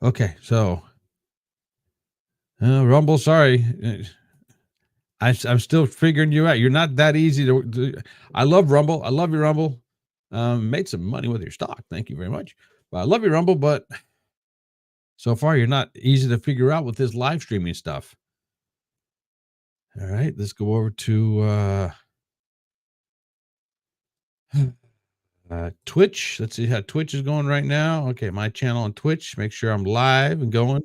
Okay, so Rumble, sorry. I'm still figuring you out. You're not that easy to I love Rumble. I love your Rumble. Made some money with your stock. Thank you very much. But I love your Rumble, but so far you're not easy to figure out with this live streaming stuff. All right, let's go over to Twitch. Let's see how Twitch is going right now. Okay, my channel on Twitch. Make sure I'm live and going.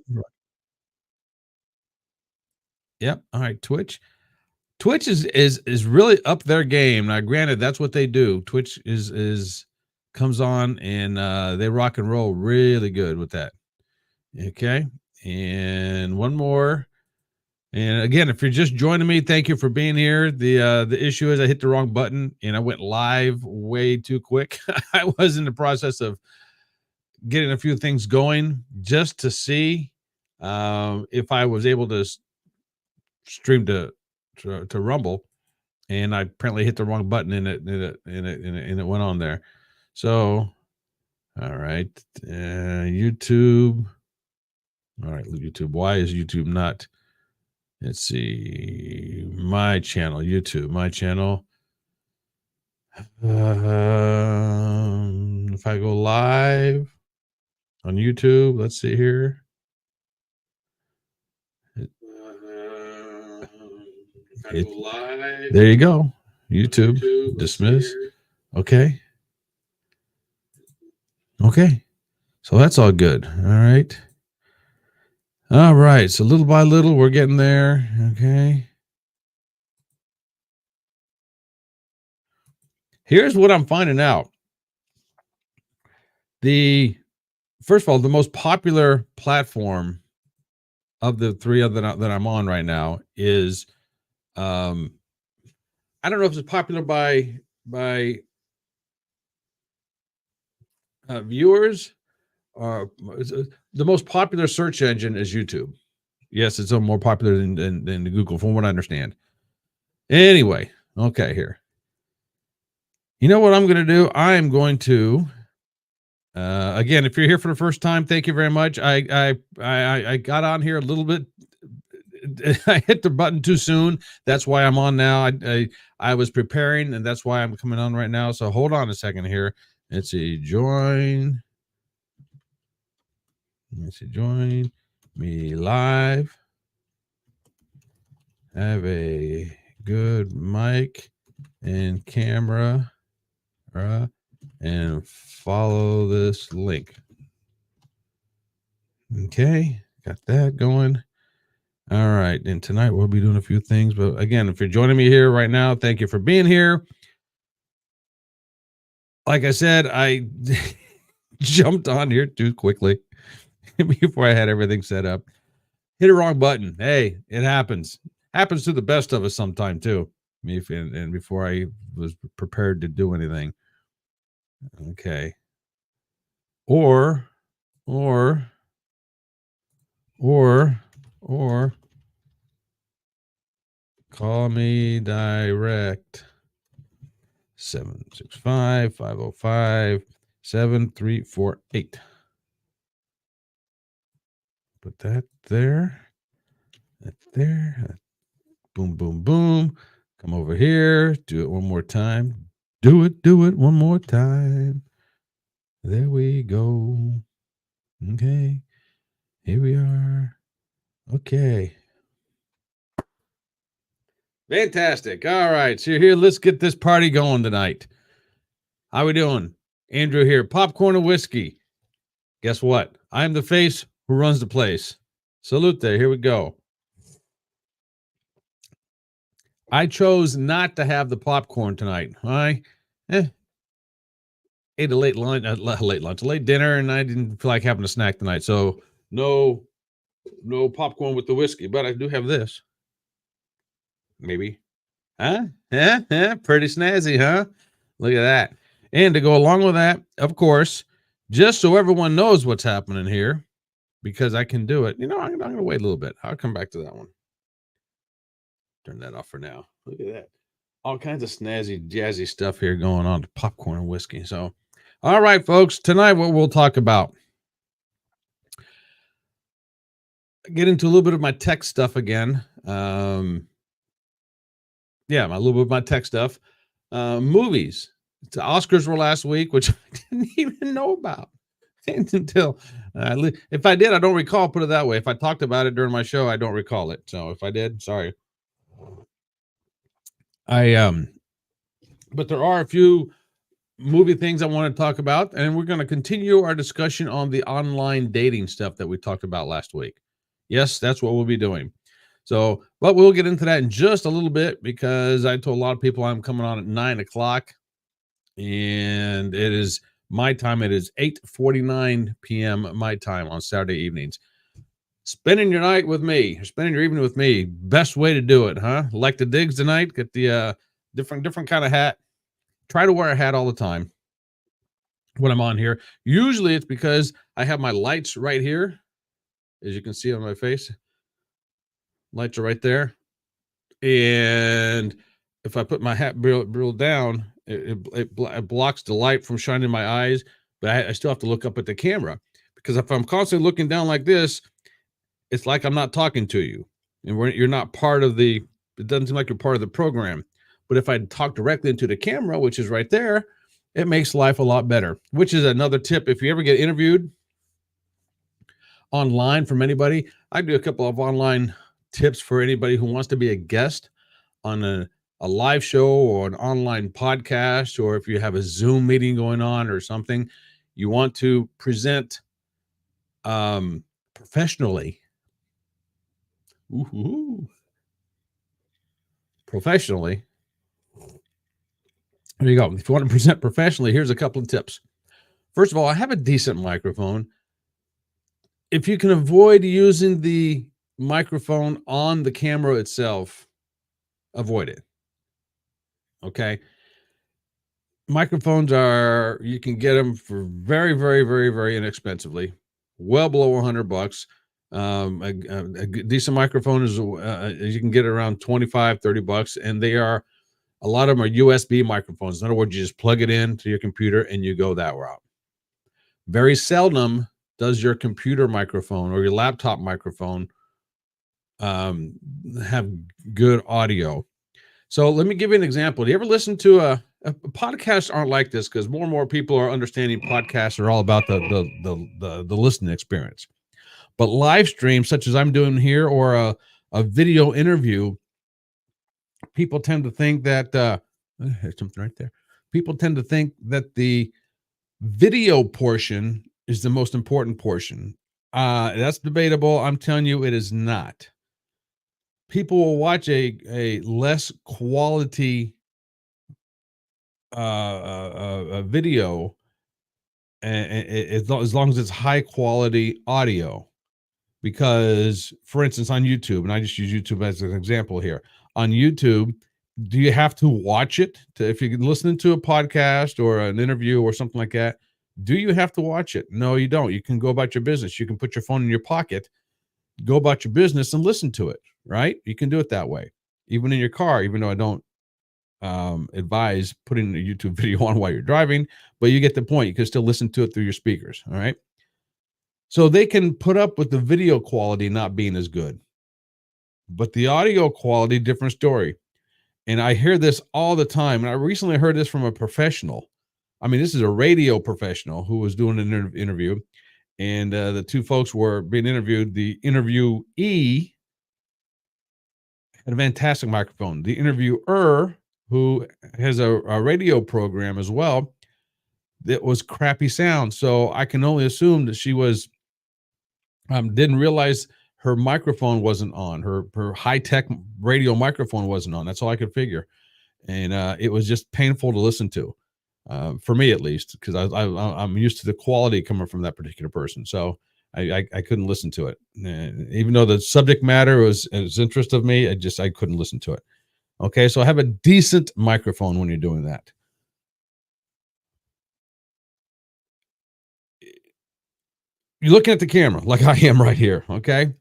Yep. All right, Twitch. Twitch is really up their game. Now, granted, that's what they do. Twitch is comes on and they rock and roll really good with that. Okay. And one more. And again, if you're just joining me, thank you for being here. The issue is I hit the wrong button and I went live way too quick. I was in the process of getting a few things going just to see if I was able to stream to Rumble, and I apparently hit the wrong button and it went on there. So, all right, YouTube. All right, YouTube. Why is YouTube not? Let's see. My channel, YouTube. My channel. If I go live on YouTube, let's see here. There you go. YouTube. Dismiss. Okay. Okay. So that's all good. All right. All right. So little by little, we're getting there. Okay. Here's what I'm finding out. First of all, the most popular platform of the three that I'm on right now is, I don't know if it's popular by viewers. The most popular search engine is YouTube. Yes, it's more popular than the Google, from what I understand. Anyway, okay, here. You know what I'm going to do? I am going to, again, if you're here for the first time, thank you very much. I got on here a little bit. I hit the button too soon. That's why I'm on now. I was preparing, and that's why I'm coming on right now. So hold on a second here. Let's see. Join me live. Have a good mic and camera, and follow this link. Okay, got that going. All right, and tonight we'll be doing a few things, but again, if you're joining me here right now, thank you for being here. Like I said, I jumped on here too quickly before I had everything set up. Hit a wrong button. Hey, it happens. Happens to the best of us sometime too. And before I was prepared to do anything. Okay. Or call me direct. 765-505-7348. Put that there. That there. Boom, boom, boom. Come over here. Do it one more time. Do it one more time. There we go. Okay. Here we are. Okay. Fantastic. All right. So you're here. Let's get this party going tonight. How we doing? Andrew here. Popcorn and whiskey. Guess what? I'm the face who runs the place. Salute there. Here we go. I chose not to have the popcorn tonight. I ate a late dinner, and I didn't feel like having a snack tonight. So no popcorn with the whiskey, but I do have this. Maybe. Huh? Pretty snazzy, huh? Look at that. And to go along with that, of course, just so everyone knows what's happening here, because I can do it. I'm going to wait a little bit. I'll come back to that one. Turn that off for now. Look at that. All kinds of snazzy, jazzy stuff here going on to popcorn and whiskey. So, all right, folks, tonight what we'll talk about. get into a little bit of my tech stuff again. Yeah, a little bit of my tech stuff. Movies. The Oscars were last week, which I didn't even know about until if I did, I don't recall. Put it that way. If I talked about it during my show, I don't recall it. So if I did, sorry. I but there are a few movie things I want to talk about, and we're going to continue our discussion on the online dating stuff that we talked about last week. Yes, that's what we'll be doing. So, but we'll get into that in just a little bit because I told a lot of people I'm coming on at 9 o'clock, and it is my time. It is 8:49 p.m. my time on Saturday evenings. Spending your night with me, spending your evening with me. Best way to do it, huh? Like the digs tonight. Get the different kind of hat. Try to wear a hat all the time when I'm on here. Usually it's because I have my lights right here, as you can see on my face. Lights are right there. And if I put my hat real down, it blocks the light from shining in my eyes, but I still have to look up at the camera because if I'm constantly looking down like this, it's like I'm not talking to you and you're not part of it doesn't seem like you're part of the program. But if I talk directly into the camera, which is right there, it makes life a lot better, which is another tip. If you ever get interviewed online from anybody, I do a couple of online tips for anybody who wants to be a guest on a live show or an online podcast, or if you have a Zoom meeting going on or something, you want to present professionally. Ooh, professionally. There you go. If you want to present professionally, here's a couple of tips. First of all, I have a decent microphone. If you can avoid using the microphone on the camera itself, avoid it. Okay. Microphones you can get them for very, very, very, very inexpensively, well below $100. A decent microphone is, you can get it around 25, $30, and a lot of them are USB microphones. In other words, you just plug it into your computer and you go that route. Very seldom does your computer microphone or your laptop microphone have good audio. So let me give you an example. Do you ever listen to podcasts aren't like this because more and more people are understanding podcasts are all about the listening experience. But live streams, such as I'm doing here, or a video interview, people tend to think that there's something right there. People tend to think that the video portion is the most important portion. That's debatable. I'm telling you, it is not. People will watch a less quality video, and as long as it's high quality audio. Because, for instance, on YouTube, and I just use YouTube as an example here. On YouTube, do you have to watch it? If you're listening to a podcast or an interview or something like that, do you have to watch it? No, you don't. You can go about your business. You can put your phone in your pocket, go about your business, and listen to it, right? You can do it that way, even in your car, even though I don't advise putting a YouTube video on while you're driving, but you get the point. You can still listen to it through your speakers, all right? So they can put up with the video quality not being as good, but the audio quality, different story. And I hear this all the time. And I recently heard this from a professional. I mean, this is a radio professional who was doing an interview, and the two folks were being interviewed. The interviewee had a fantastic microphone. The interviewer, who has a radio program as well, that was crappy sound. So I can only assume that she was didn't realize her microphone wasn't on. Her high-tech radio microphone wasn't on. That's all I could figure. And it was just painful to listen to, for me at least, because I'm used to the quality coming from that particular person. So I couldn't listen to it. Even though the subject matter was interest of me, I couldn't listen to it. Okay, so have a decent microphone when you're doing that. You're looking at the camera like I am right here, okay?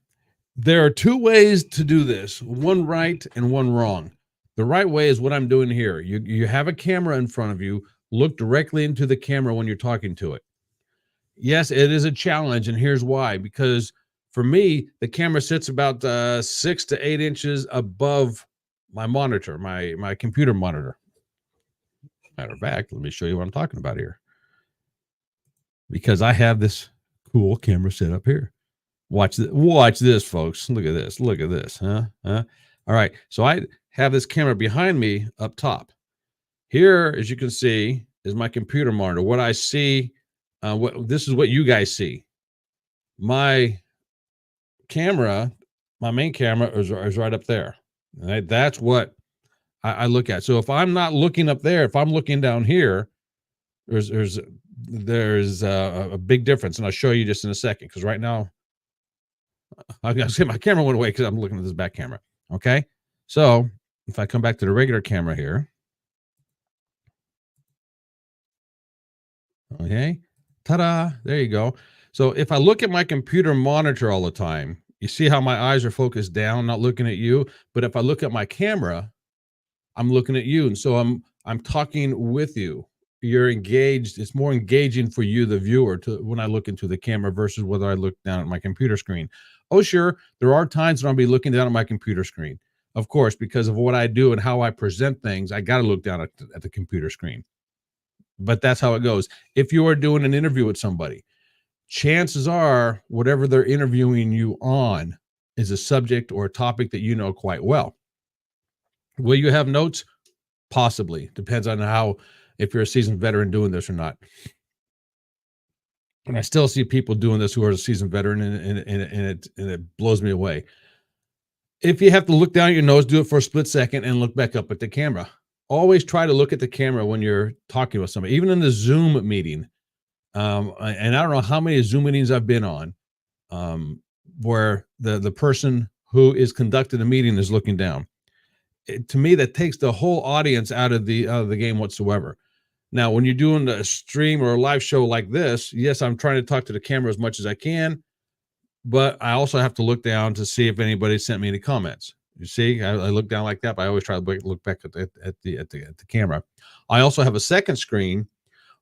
There are two ways to do this, one right and one wrong. The right way is what I'm doing here. You have a camera in front of you. Look directly into the camera when you're talking to it. Yes, it is a challenge, and here's why. Because For me, the camera sits about 6 to 8 inches above my monitor, my computer monitor. Matter of fact, let me show you what I'm talking about here, because I have this cool camera set up here. Watch this, folks. Look at this. Look at this. Huh? All right. So I have this camera behind me up top. Here, as you can see, is my computer monitor. What I see, this is what you guys see. My camera, my main camera is right up there. Right? That's what I look at. So if I'm not looking up there, if I'm looking down here, there's a big difference, and I'll show you just in a second. Because right now, I gotta say my camera went away because I'm looking at this back camera. Okay, so if I come back to the regular camera here, okay, ta-da! There you go. So if I look at my computer monitor all the time, you see how my eyes are focused down, not looking at you. But if I look at my camera, I'm looking at you, and so I'm talking with you. You're engaged. It's more engaging for you, the viewer, to when I look into the camera versus whether I look down at my computer screen. Oh, sure, there are times when I'll be looking down at my computer screen. Of course, because of what I do and how I present things, I got to look down at the computer screen. But that's how it goes. If you are doing an interview with somebody, chances are whatever they're interviewing you on is a subject or a topic that you know quite well. Will you have notes? Possibly. Depends on if you're a seasoned veteran doing this or not. And I still see people doing this who are a seasoned veteran, and it blows me away. If you have to look down at your nose, do it for a split second and look back up at the camera. Always try to look at the camera when you're talking with somebody, even in the Zoom meeting. And I don't know how many Zoom meetings I've been on, where the person who is conducting the meeting is looking down. To me, that takes the whole audience out of the game whatsoever. Now, when you're doing a stream or a live show like this, yes, I'm trying to talk to the camera as much as I can, but I also have to look down to see if anybody sent me any comments. You see, I look down like that, but I always try to look back at the camera. I also have a second screen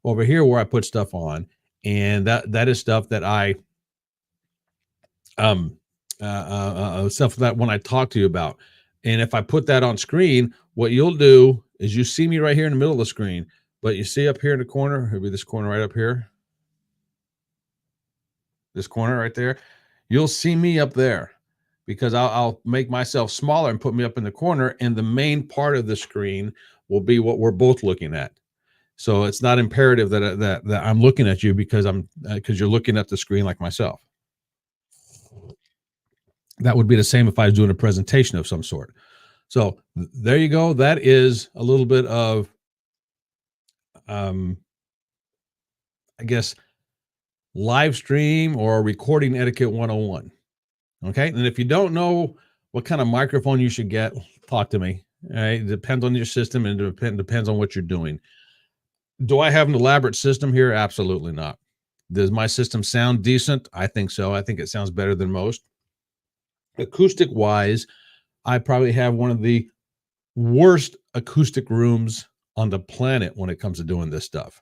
over here where I put stuff on, and that is stuff that I stuff that when I talk to you about. And if I put that on screen, what you'll do is you see me right here in the middle of the screen, but you see up here in the corner, maybe this corner right up here, this corner right there, you'll see me up there because I'll make myself smaller and put me up in the corner, and the main part of the screen will be what we're both looking at. So it's not imperative that I'm looking at you because you're looking at the screen like myself. That would be the same if I was doing a presentation of some sort. So there you go. That is a little bit of, I guess, live stream or recording etiquette 101. Okay. And if you don't know what kind of microphone you should get, talk to me. All right. It depends on your system and depends on what you're doing. Do I have an elaborate system here? Absolutely not. Does my system sound decent? I think so. I think it sounds better than most. Acoustic wise, I probably have one of the worst acoustic rooms on the planet when it comes to doing this stuff.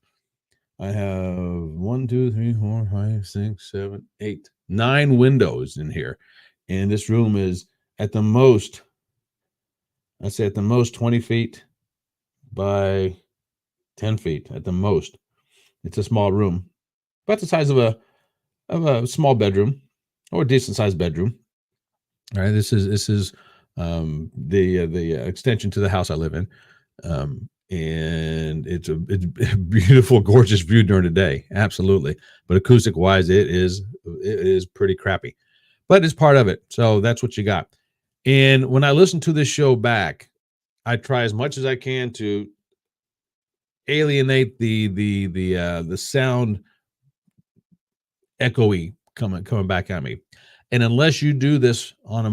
I have 1, 2, 3, 4, 5, 6, 7, 8, 9 windows in here. And this room is at the most, I'd say at the most 20 feet by 10 feet at the most. It's a small room, about the size of a small bedroom or a decent sized bedroom. All right, this is the extension to the house I live in, and it's a beautiful, gorgeous view during the day, absolutely. But acoustic wise, it is pretty crappy, but it's part of it. So that's what you got. And when I listen to this show back, I try as much as I can to alienate the sound echoey coming back at me. And unless you do this on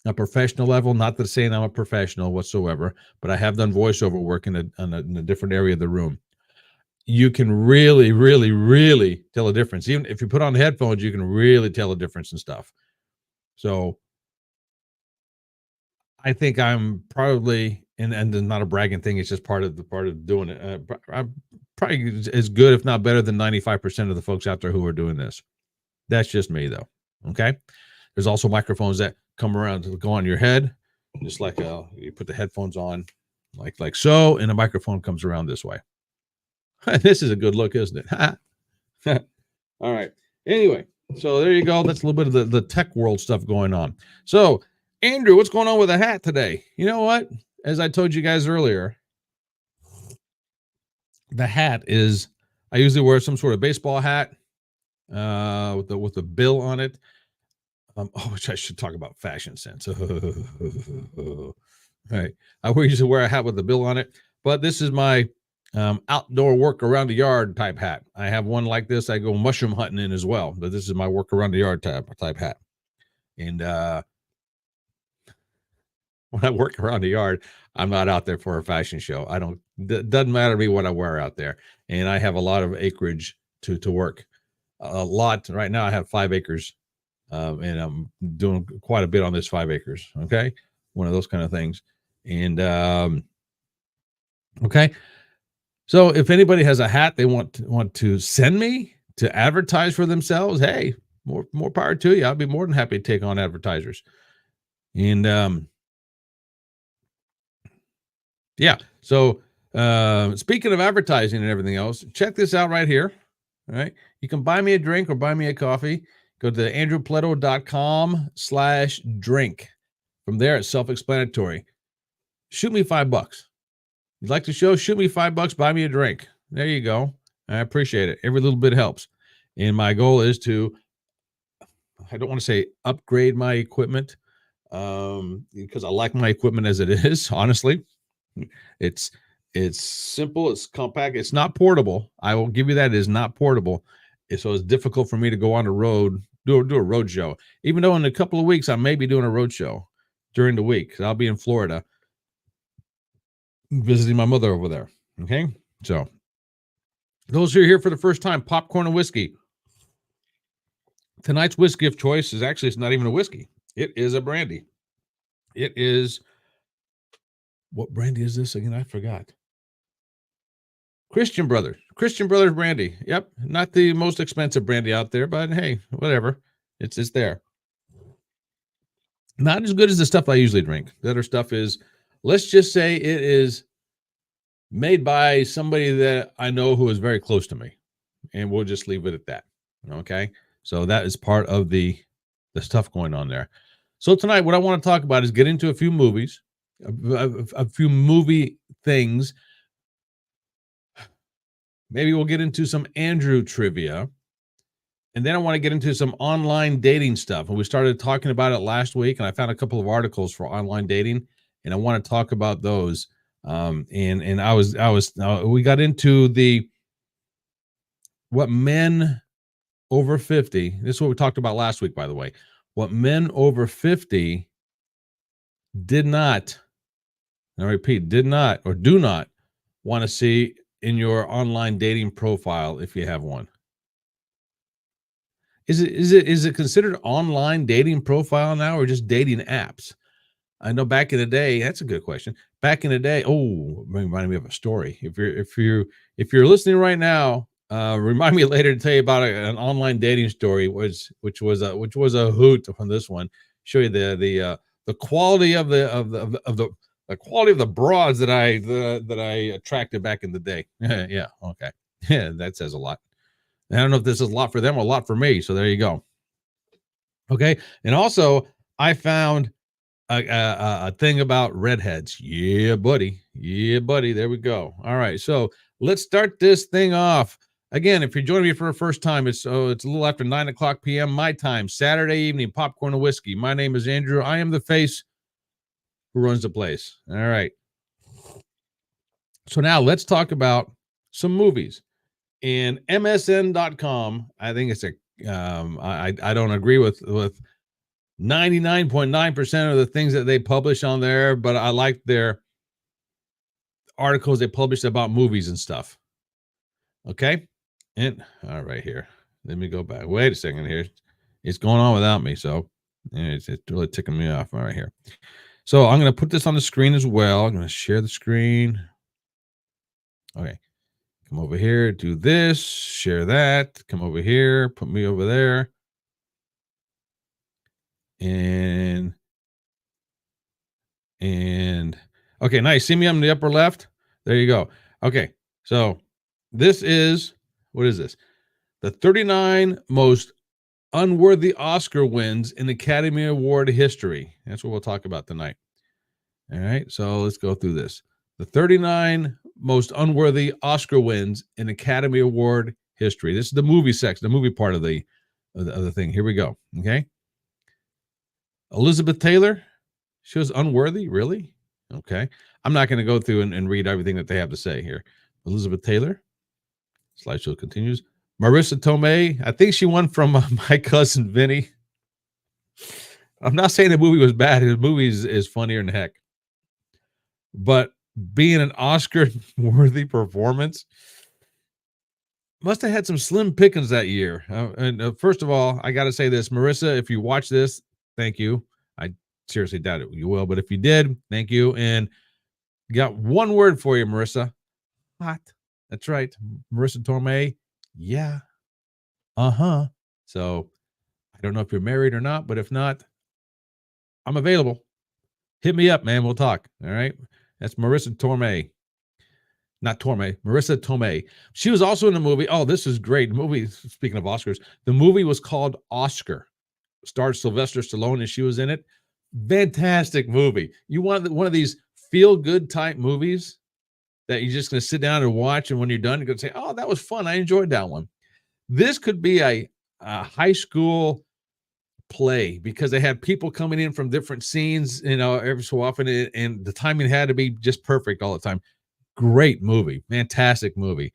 a professional level, not that saying I'm a professional whatsoever, but I have done voiceover work in a different area of the room, you can really, really, really tell a difference. Even if you put on headphones, you can really tell a difference and stuff. So I think I'm probably, and not a bragging thing, it's just part of doing it. I'm probably as good, if not better than 95% of the folks out there who are doing this. That's just me though. Okay. There's also microphones that come around to go on your head, just like you put the headphones on, like so, and a microphone comes around this way. This is a good look, isn't it? All right. Anyway, so there you go. That's a little bit of the tech world stuff going on. So, Andrew, what's going on with the hat today? You know what? As I told you guys earlier, the hat is I usually wear some sort of baseball hat with the bill on it. Which I should talk about fashion sense. Right. I usually wear a hat with the bill on it, but this is my outdoor work around the yard type hat. I have one like this. I go mushroom hunting in as well, but this is my work around the yard type hat. And when I work around the yard, I'm not out there for a fashion show. I don't. Doesn't matter to me what I wear out there. And I have a lot of acreage to work. A lot right now. I have 5 acres, and I'm doing quite a bit on this 5 acres. Okay, one of those kind of things. And okay, so if anybody has a hat they want to send me to advertise for themselves, hey, more power to you. I'll be more than happy to take on advertisers. And yeah. So speaking of advertising and everything else, check this out right here. All right. You can buy me a drink or buy me a coffee. Go to andrewpleto.com/drink. From there, it's self-explanatory. Shoot me $5. You'd like the show? Shoot me $5. Buy me a drink. There you go. I appreciate it. Every little bit helps. And my goal is to, I don't want to say upgrade my equipment, because I like my equipment as it is, honestly. It's it's simple, it's compact, it's not portable. I will give you that. It is not portable. So it's difficult for me to go on the road, do a road show. Even though in a couple of weeks I may be doing a road show during the week. I'll be in Florida visiting my mother over there. Okay. So those who are here for the first time, popcorn and whiskey. Tonight's whiskey of choice is actually, it's not even a whiskey. It is a brandy. It is, what brandy is this again? I forgot. Christian Brothers brandy. Yep. Not the most expensive brandy out there, but hey, whatever. It's there. Not as good as the stuff I usually drink. The other stuff is, let's just say it is made by somebody that I know who is very close to me. And we'll just leave it at that. Okay. So that is part of the stuff going on there. So tonight, what I want to talk about is get into a few movies, a few movie things. Maybe we'll get into some Andrew trivia. And then I want to get into some online dating stuff. And we started talking about it last week, and I found a couple of articles for online dating, and I want to talk about those. And we got into what men over 50. This is what we talked about last week, by the way. What men over 50 did not, and I repeat, did not or do not want to see in your online dating profile if you have one. Is it considered online dating profile now, or just dating apps? I know back in the day, that's a good question. Back in the day, reminded me of a story. If you're listening right now, remind me later to tell you about an online dating story, which was a hoot on this one. Show you the quality of the quality of the broads that I attracted back in the day. Yeah, okay, yeah, that says a lot. I don't know if this is a lot for them or a lot for me. So there you go. Okay. And also, I found a thing about redheads. Yeah, buddy. Yeah, buddy. There we go. All right. So let's start this thing off. Again, if you're joining me for the first time, it's a little after 9:00 p.m. my time, Saturday evening, popcorn and whiskey. My name is Andrew. I am the face who runs the place. All right. So now let's talk about some movies. In MSN.com, I think it's I don't agree with 99.9% of the things that they publish on there, but I like their articles they publish about movies and stuff. Okay. And all right, here. Let me go back. Wait a second here. It's going on without me. So it's really ticking me off. All right, here. So I'm going to put this on the screen as well. I'm going to share the screen. Okay. Come over here, do this, share that, come over here, put me over there. and okay, nice. See me on the upper left? There you go. Okay, so this is what is this? The 39 most unworthy Oscar wins in Academy Award history. That's what we'll talk about tonight. All right, so let's go through this. The 39 most unworthy Oscar wins in Academy Award history. This is the movie section, the movie part of the thing. Here we go. Okay. Elizabeth Taylor, she was unworthy, really? Okay. I'm not going to go through and read everything that they have to say here. Elizabeth Taylor, slideshow continues. Marissa Tomei, I think she won from My Cousin Vinny. I'm not saying the movie was bad. The movie is funnier than heck. But being an Oscar-worthy performance, must have had some slim pickings that year. First of all, I got to say this. Marissa, if you watch this, thank you. I seriously doubt it. You will. But if you did, thank you. And got one word for you, Marissa. Hot. That's right. Marissa Tomei. Yeah. Uh-huh. So I don't know if you're married or not, but if not, I'm available. Hit me up, man. We'll talk. All right. That's Marissa Tomei. Not Tomei. Marissa Tomei. She was also in the movie. Oh, this is great. The movie, speaking of Oscars, the movie was called Oscar. Starred Sylvester Stallone, and she was in it. Fantastic movie. You want one of these feel-good type movies that you're just going to sit down and watch, and when you're done, you're going to say, oh, that was fun. I enjoyed that one. This could be a high school play because they had people coming in from different scenes, every so often, and the timing had to be just perfect all the time. Great movie, fantastic movie.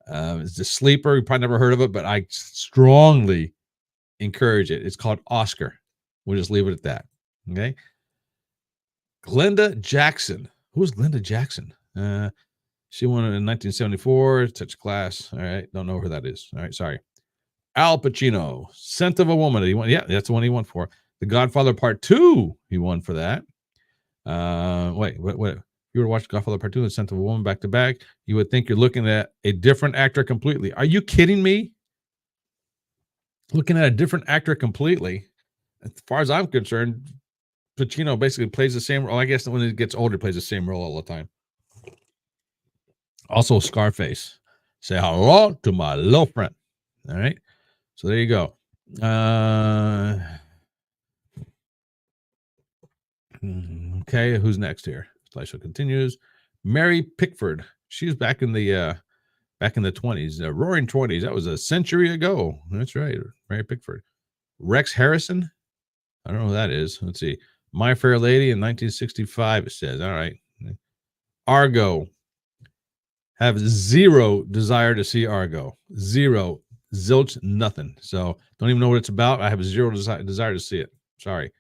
It's a sleeper. You probably never heard of it, but I strongly encourage it. It's called Oscar. We'll just leave it at that. Okay. Glenda Jackson. Who's Glenda Jackson? She won it in 1974. Touch Glass. All right. Don't know who that is. All right. Sorry. Al Pacino, Scent of a Woman. He won. Yeah, that's the one he won for. The Godfather Part 2. He won for that. Wait. If you were to watch Godfather Part 2 and Scent of a Woman back to back, you would think you're looking at a different actor completely. Are you kidding me? Looking at a different actor completely. As far as I'm concerned, Pacino basically plays the same role. I guess when he gets older, he plays the same role all the time. Also, Scarface. Say hello to my little friend. All right. So there you go. Okay, who's next here? Slideshow continues. Mary Pickford. She's back in the 20s, roaring 20s. That was a century ago. That's right. Mary Pickford. Rex Harrison. I don't know who that is. Let's see. My Fair Lady in 1965, it says. All right. Argo. Have zero desire to see Argo. Zero. Zilch, nothing. So don't even know what it's about. I have zero desire to see it. Sorry.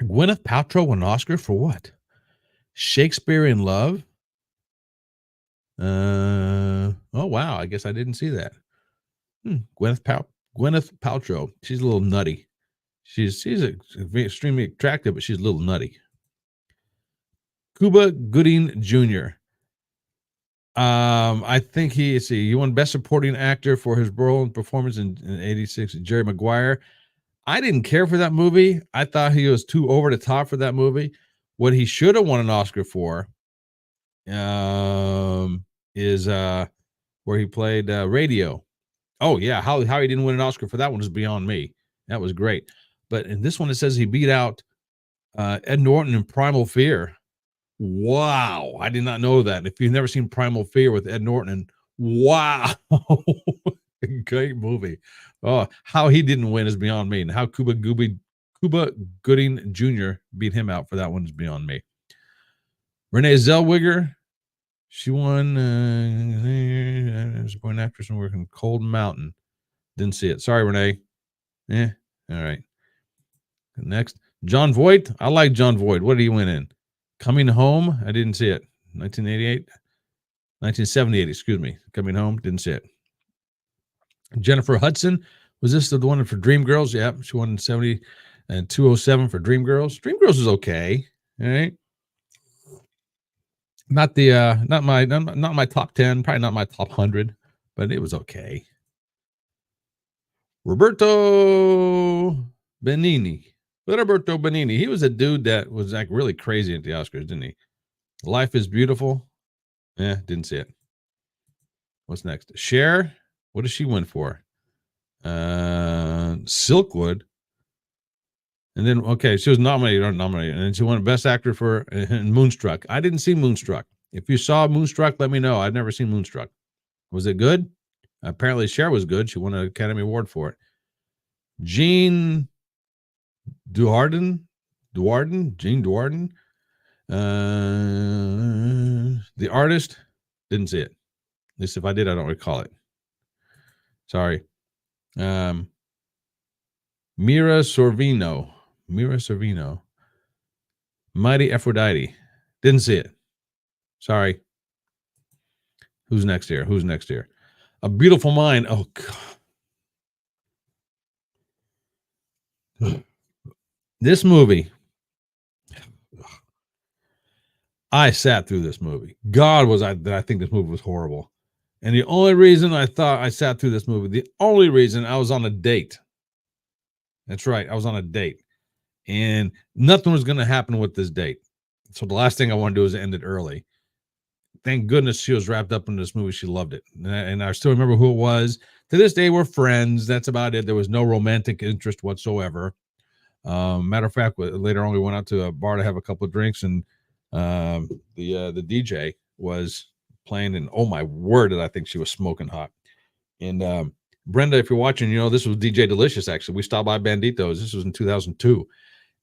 Gwyneth Paltrow won an Oscar for what? Shakespeare in Love? Oh, wow. I guess I didn't see that. Gwyneth Paltrow. She's a little nutty. She's extremely attractive, but she's a little nutty. Cuba Gooding Jr. I think he won Best Supporting Actor for his role and performance in 86, Jerry Maguire. I didn't care for that movie. I thought he was too over the top for that movie. What he should have won an Oscar for is where he played Radio. Oh, yeah. How he didn't win an Oscar for that one is beyond me. That was great. But in this one, it says he beat out Ed Norton in Primal Fear. Wow. I did not know that. If you've never seen Primal Fear with Ed Norton, wow. Great movie. Oh, how he didn't win is beyond me. And how Cuba Gooding Jr. beat him out for that one is beyond me. Renee Zellweger, she won supporting actress and working Cold Mountain. Didn't see it. Sorry, Renee. All right. Next, John Voight. I like John Voight. What did he win in? Coming Home. I didn't see it. 1978. Excuse me. Coming Home. Didn't see it. Jennifer Hudson. Was this the one for Dreamgirls? Yeah, she won in 70 and 207 for Dreamgirls. Dreamgirls is okay. All right. Not my top 10, probably not my top 100, but it was okay. Roberto Benini. Roberto Benini. He was a dude that was like really crazy at the Oscars, didn't he? Life is Beautiful. Yeah, didn't see it. What's next? Cher. What does she win for? Silkwood. And then, okay, she was nominated, and then she won Best Actor for in Moonstruck. I didn't see Moonstruck. If you saw Moonstruck, let me know. I've never seen Moonstruck. Was it good? Apparently, Cher was good. She won an Academy Award for it. Jean Dujardin, Jean Dujardin. The Artist. Didn't see it. At least if I did, I don't recall it. Sorry. Mira Sorvino. Mighty Aphrodite. Didn't see it. Sorry. Who's next here? A Beautiful Mind. Oh, God. This movie. I sat through this movie. God, I think this movie was horrible. And the only reason I thought I sat through this movie, the only reason I was on a date. That's right. I was on a date. And nothing was going to happen with this date. So the last thing I want to do is end it early. Thank goodness she was wrapped up in this movie. She loved it. And I still remember who it was. To this day, we're friends. That's about it. There was no romantic interest whatsoever. Matter of fact, later on, we went out to a bar to have a couple of drinks, and the DJ was playing, and oh my word, did I think she was smoking hot. And Brenda, if you're watching, this was DJ Delicious, actually. We stopped by Banditos. This was in 2002.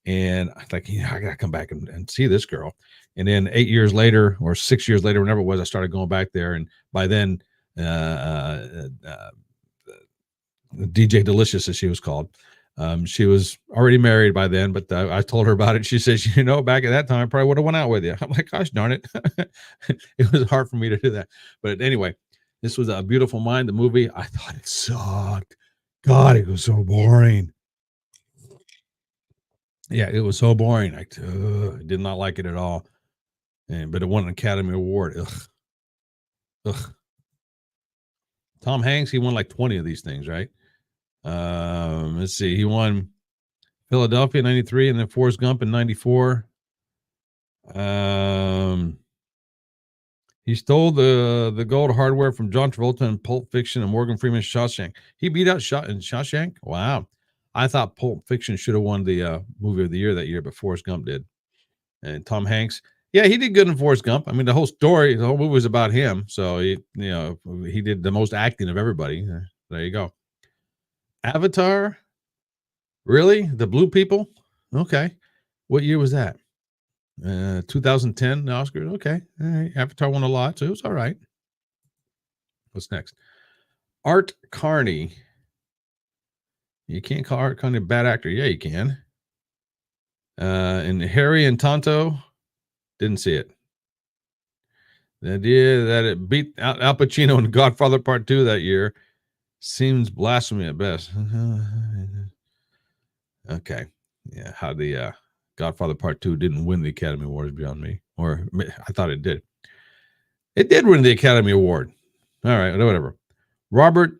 And I thought, I got to come back and see this girl. And then 8 years later, or 6 years later, whenever it was, I started going back there. And by then, DJ Delicious, as she was called, she was already married by then. But I told her about it. She says, back at that time, I probably would have went out with you. I'm like, gosh darn it. It was hard for me to do that. But anyway, this was A Beautiful Mind, the movie. I thought it sucked. God, it was so boring. Yeah, it was so boring. I did not like it at all. But it won an Academy Award. Ugh. Tom Hanks, he won like 20 of these things, right? Let's see. He won Philadelphia in 93 and then Forrest Gump in 94. He stole the gold hardware from John Travolta in Pulp Fiction and Morgan Freeman's Shawshank. He beat out Shawshank? Wow. I thought Pulp Fiction should have won the movie of the year that year, but Forrest Gump did. And Tom Hanks, yeah, he did good in Forrest Gump. I mean, the whole movie was about him. So he did the most acting of everybody. There you go. Avatar? Really? The Blue People? Okay. What year was that? 2010 Oscars. Okay. All right. Avatar won a lot, so it was all right. What's next? Art Carney. You can't call Art Carney a bad actor. Yeah, you can. And Harry and Tonto, didn't see it. The idea that it beat Al Pacino in Godfather Part 2 that year seems blasphemy at best. Okay. Yeah, how the Godfather Part 2 didn't win the Academy Award beyond me. Or I thought it did. It did win the Academy Award. All right, whatever. Robert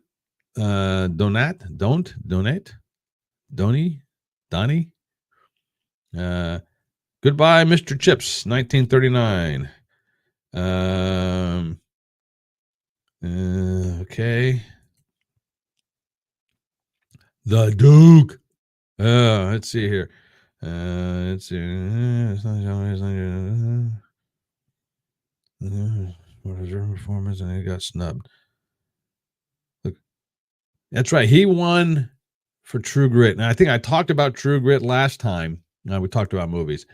Donat. Donnie. Goodbye, Mr. Chips, 1939. Okay. The Duke. Let's see here. Let's see. What was your performance? And he got snubbed. Look, that's right. He won for True Grit. And I think I talked about True Grit last time. We talked about movies.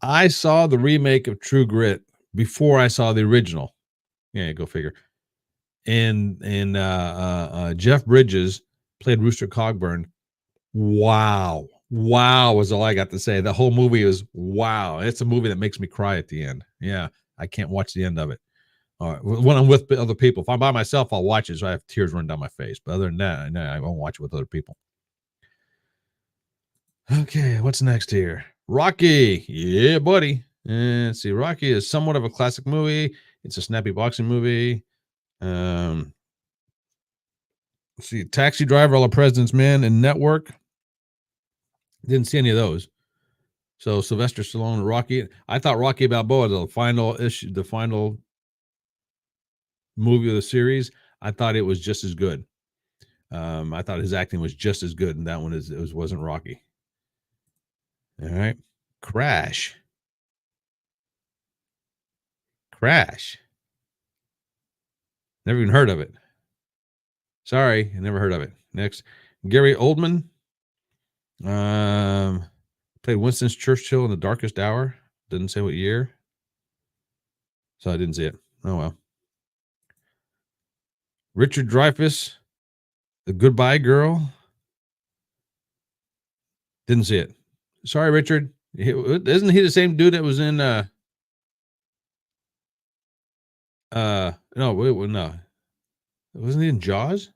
I saw the remake of True Grit before I saw the original. Yeah, go figure. And Jeff Bridges played Rooster Cogburn. Wow was all I got to say. The whole movie was wow. It's a movie that makes me cry at the end. Yeah, I can't watch the end of it. All right, when I'm with other people. If I'm by myself, I'll watch it so I have tears running down my face. But other than that, no, I won't watch it with other people. Okay, what's next here? Rocky. Yeah, buddy. Let's see. Rocky is somewhat of a classic movie. It's a snappy boxing movie. Let's see. Taxi Driver, All the President's Men, and Network. Didn't see any of those. So Sylvester Stallone, Rocky. I thought Rocky Balboa, the final issue, the final movie of the series. I thought it was just as good. I thought his acting was just as good in that one as it wasn't Rocky. All right, Crash. Crash. Never even heard of it. Sorry, I never heard of it. Next, Gary Oldman. Played Winston Churchill in The Darkest Hour. Didn't say what year, so I didn't see it. Oh well. Richard Dreyfuss, The Goodbye Girl. Didn't see it. Sorry, Richard. Isn't he the same dude that was in no, wait, no. Wasn't he in Jaws?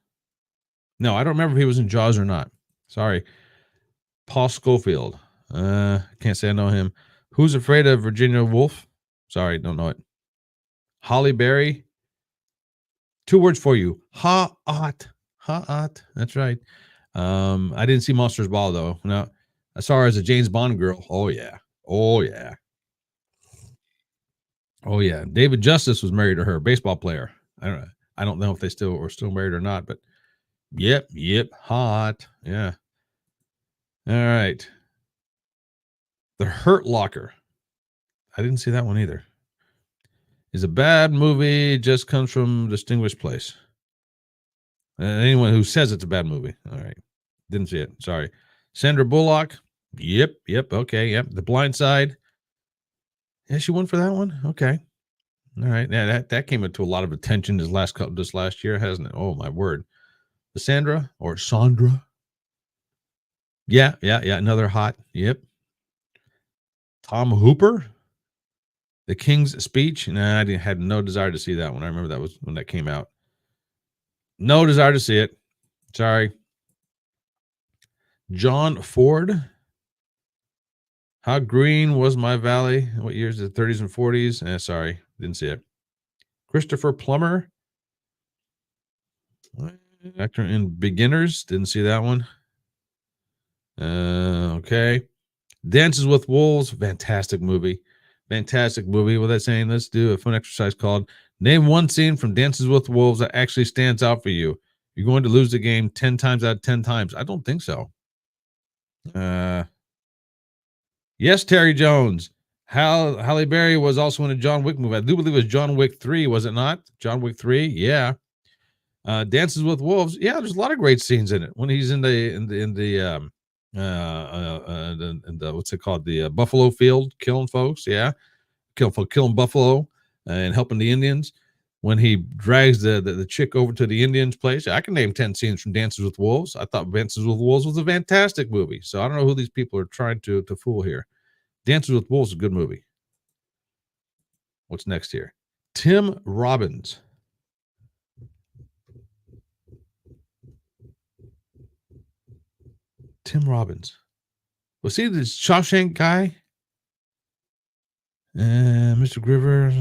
No, I don't remember if he was in Jaws or not. Sorry. Paul Scofield. Can't say I know him. Who's Afraid of Virginia Woolf? Sorry, don't know it. Holly Berry. 2 words for you. Ha-ot. Ha-ot. That's right. I didn't see Monsters Ball though. No. As far as a James Bond girl, oh yeah. Oh yeah. Oh yeah. David Justice was married to her, baseball player. I don't know if they still married or not, but yep, hot. Yeah. All right. The Hurt Locker. I didn't see that one either. Is a bad movie, just comes from Distinguished Place. Anyone who says it's a bad movie. All right. Didn't see it. Sorry. Sandra Bullock. Yep. Okay. Yep. The Blind Side. Yeah, she won for that one. Okay. All right. Yeah, that came into a lot of attention this last year, hasn't it? Oh my word. The Sandra or Sandra. Yeah. Another hot. Yep. Tom Hooper. The King's Speech. Nah, I had no desire to see that one. I remember that was when that came out. No desire to see it. Sorry. John Ford. How Green Was My Valley? What years? The 30s and 40s? Sorry, didn't see it. Christopher Plummer. Actor in Beginners. Didn't see that one. Okay. Dances with Wolves. Fantastic movie. With that saying, let's do a fun exercise called Name One Scene from Dances with Wolves that actually stands out for you. You're going to lose the game 10 times out of 10 times. I don't think so. Yes, Terry Jones. Halle Berry was also in a John Wick movie. I do believe it was John Wick 3, was it not? John Wick 3, yeah. Dances with Wolves. Yeah, there's a lot of great scenes in it. When he's in the what's it called? The buffalo field, killing folks. Yeah, killing buffalo and helping the Indians. When he drags the chick over to the Indians' place, I can name 10 scenes from Dances with Wolves. I thought Dances with Wolves was a fantastic movie. So I don't know who these people are trying to fool here. Dances with Wolves is a good movie. What's next here? Tim Robbins. Tim Robbins. Was he the Shawshank guy? Mr. Griver.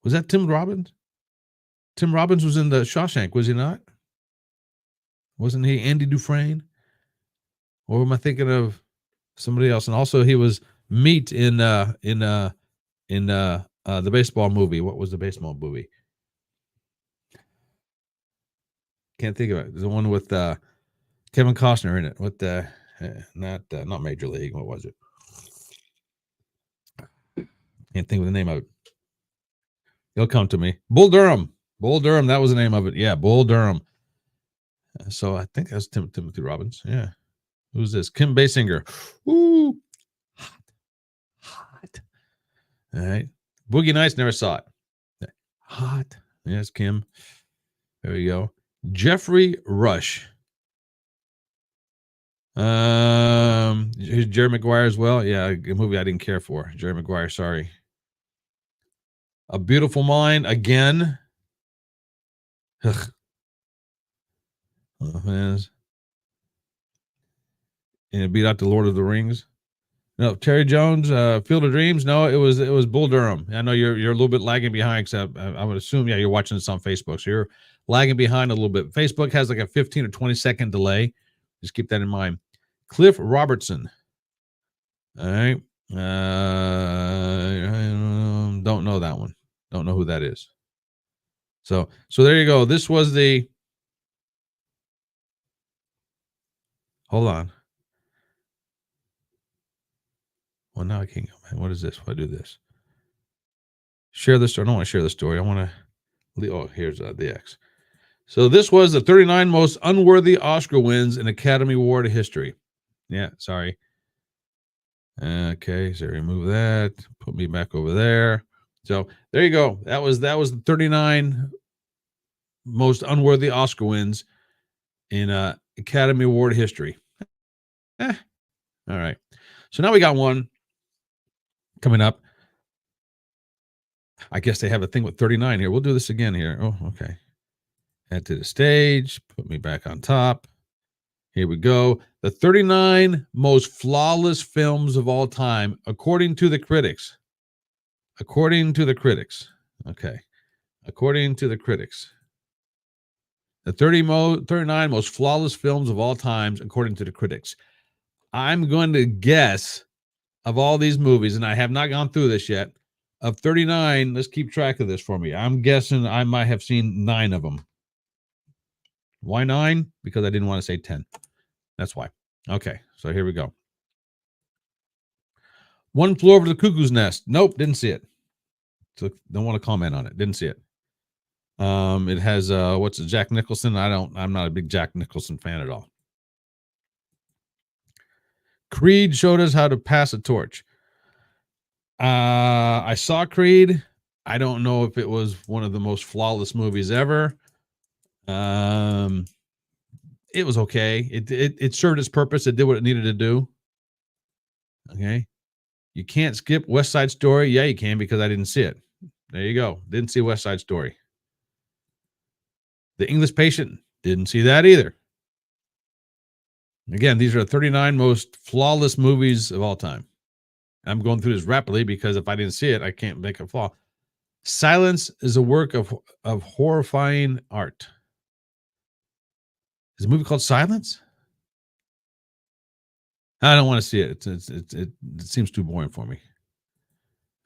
Was that Tim Robbins? Tim Robbins was in the Shawshank, was he not? Wasn't he Andy Dufresne? Or am I thinking of somebody else? And also he was Meat in the baseball movie. What was the baseball movie? Can't think of it. The one with Kevin Costner in it. What the not Major League. What was it? Can't think of the name of it. It'll come to me. Bull Durham. That was the name of it. Yeah, Bull Durham. So I think that's Timothy Robbins. Yeah. Who's this? Kim Basinger. Ooh. Hot. All right. Boogie Nights, never saw it. Hot. Yes, Kim. There we go. Jeffrey Rush. Jerry Maguire as well. Yeah, a movie I didn't care for. Jerry Maguire, sorry. A Beautiful Mind again. Ugh. And it beat out the Lord of the Rings. No, Terry Jones, Field of Dreams. No, it was Bull Durham. I know you're a little bit lagging behind, because I would assume, yeah, you're watching this on Facebook, so you're lagging behind a little bit. Facebook has like a 15 or 20 second delay. Just keep that in mind. Cliff Robertson. All right. Don't know that one. Don't know who that is. So there you go. This was the. Hold on. Well, now I can't go. Man, what is this? If I do this, share this. I don't want to share the story. I want to. Oh, here's the X. So this was the 39 most unworthy Oscar wins in Academy Award history. Yeah, sorry. Okay, so remove that. Put me back over there. So there you go. That was the 39 most unworthy Oscar wins in Academy Award history. All right. So now we got one coming up. I guess they have a thing with 39 here. We'll do this again here. Oh, okay. Add to the stage. Put me back on top. Here we go. The 39 most flawless films of all time, according to the critics. According to the critics. Okay. According to the critics. The 39 most flawless films of all times, according to the critics. I'm going to guess of all these movies, and I have not gone through this yet, of 39, let's keep track of this for me. I'm guessing I might have seen 9 of them. Why 9? Because I didn't want to say 10. That's why. Okay, so here we go. One Flew Over the Cuckoo's Nest. Nope, didn't see it. So don't want to comment on it. Didn't see it. It has what's it, Jack Nicholson? I'm not a big Jack Nicholson fan at all. Creed showed us how to pass a torch. I saw Creed. I don't know if it was one of the most flawless movies ever. It was okay. It served its purpose. It did what it needed to do. Okay. You can't skip West Side Story. Yeah, you can, because I didn't see it. There you go. Didn't see West Side Story. The English Patient. Didn't see that either. Again, these are 39 most flawless movies of all time. I'm going through this rapidly because if I didn't see it, I can't make a flaw. Silence is a work of horrifying art. Is a movie called Silence? I don't want to see it. It seems too boring for me.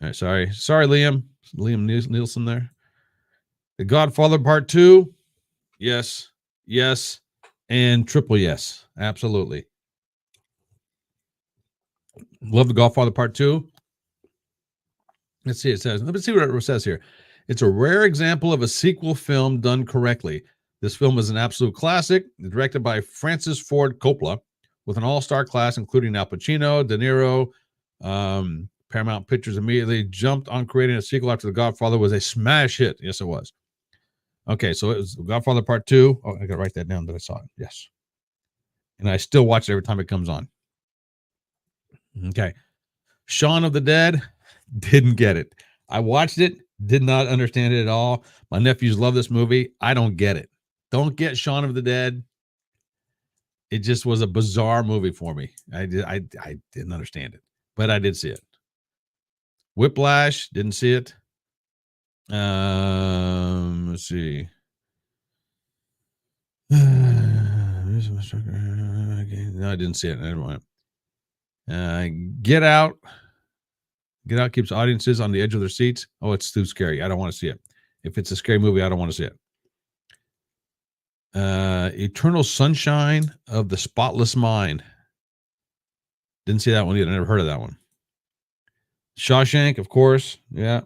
All right, sorry, Liam Nielsen there. The Godfather Part 2. Yes, and triple yes, absolutely. Love The Godfather Part 2. Let's see. Let's see what it says here. It's a rare example of a sequel film done correctly. This film is an absolute classic, directed by Francis Ford Coppola, with an all-star cast including Al Pacino, De Niro. Paramount Pictures immediately jumped on creating a sequel after The Godfather was a smash hit. Yes, it was. Okay, so it was Godfather Part 2. Oh, I got to write that down that I saw it. Yes. And I still watch it every time it comes on. Okay. Shaun of the Dead, didn't get it. I watched it, did not understand it at all. My nephews love this movie. I don't get it. Don't get Shaun of the Dead. It just was a bizarre movie for me. I didn't understand it, but I did see it. Whiplash, didn't see it. Let's see. No, I didn't see it. Never mind. Get Out. Get Out keeps audiences on the edge of their seats. Oh, it's too scary. I don't want to see it. If it's a scary movie, I don't want to see it. Eternal Sunshine of the Spotless Mind. Didn't see that one either. I never heard of that one. Shawshank, of course. Yeah.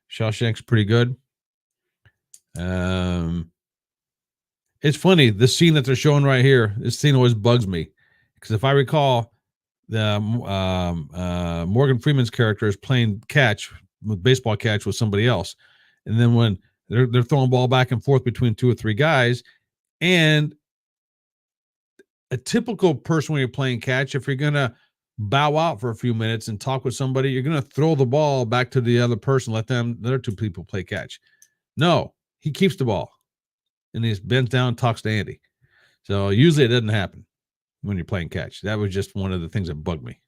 Shawshank's pretty good. It's funny, the scene that they're showing right here, this scene always bugs me. Because if I recall, the Morgan Freeman's character is playing catch, with baseball catch with somebody else. And then when they're throwing ball back and forth between 2 or 3 guys, and a typical person when you're playing catch, if you're going to bow out for a few minutes and talk with somebody, you're going to throw the ball back to the other person, let them, the other 2 people play catch. No, he keeps the ball and he bends down and talks to Andy. So usually it doesn't happen when you're playing catch. That was just one of the things that bugged me.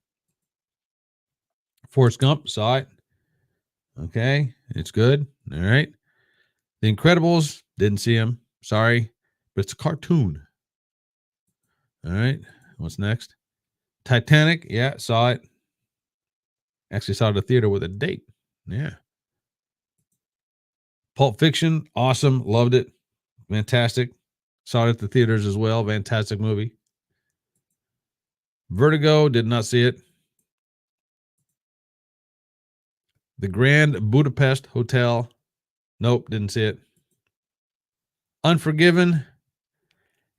Forrest Gump, saw it. Okay, it's good. All right. The Incredibles, didn't see him. Sorry, but it's a cartoon. All right. What's next? Titanic. Yeah, saw it. Actually saw it at the theater with a date. Yeah. Pulp Fiction. Awesome. Loved it. Fantastic. Saw it at the theaters as well. Fantastic movie. Vertigo. Did not see it. The Grand Budapest Hotel. Nope. Didn't see it. Unforgiven.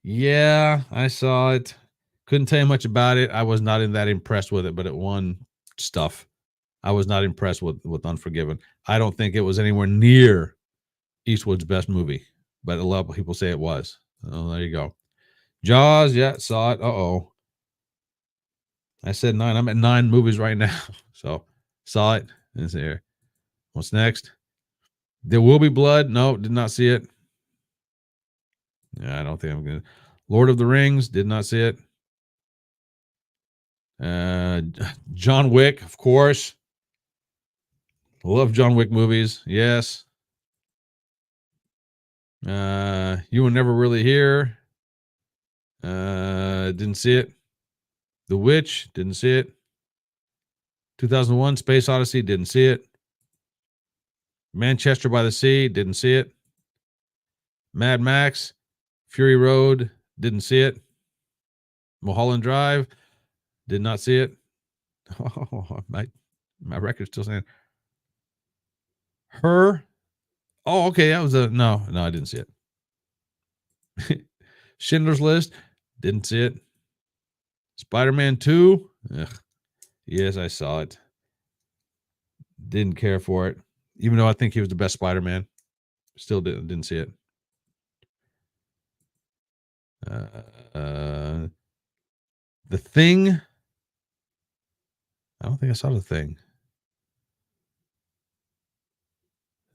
Yeah, I saw it. Couldn't tell you much about it. I was not that impressed with it, but it won stuff. I was not impressed with Unforgiven. I don't think it was anywhere near Eastwood's best movie, but a lot of people say it was. Oh, there you go. Jaws, yeah, saw it. Uh-oh. I said 9. I'm at 9 movies right now. So, saw it. It's here. What's next? There Will Be Blood. No, did not see it. Yeah, I don't think I'm going to. Lord of the Rings, did not see it. John Wick, of course. Love John Wick movies. Yes. You Were Never Really Here. Didn't see it. The Witch, didn't see it. 2001 Space Odyssey, didn't see it. Manchester by the Sea, didn't see it. Mad Max, Fury Road, didn't see it. Mulholland Drive, did not see it. Oh, my record's still saying Her. Oh, okay, that was no, I didn't see it. Schindler's List, didn't see it. Spider-Man 2, ugh. Yes, I saw it. Didn't care for it, even though I think he was the best Spider-Man. Still didn't see it. The Thing. I don't think I saw The Thing.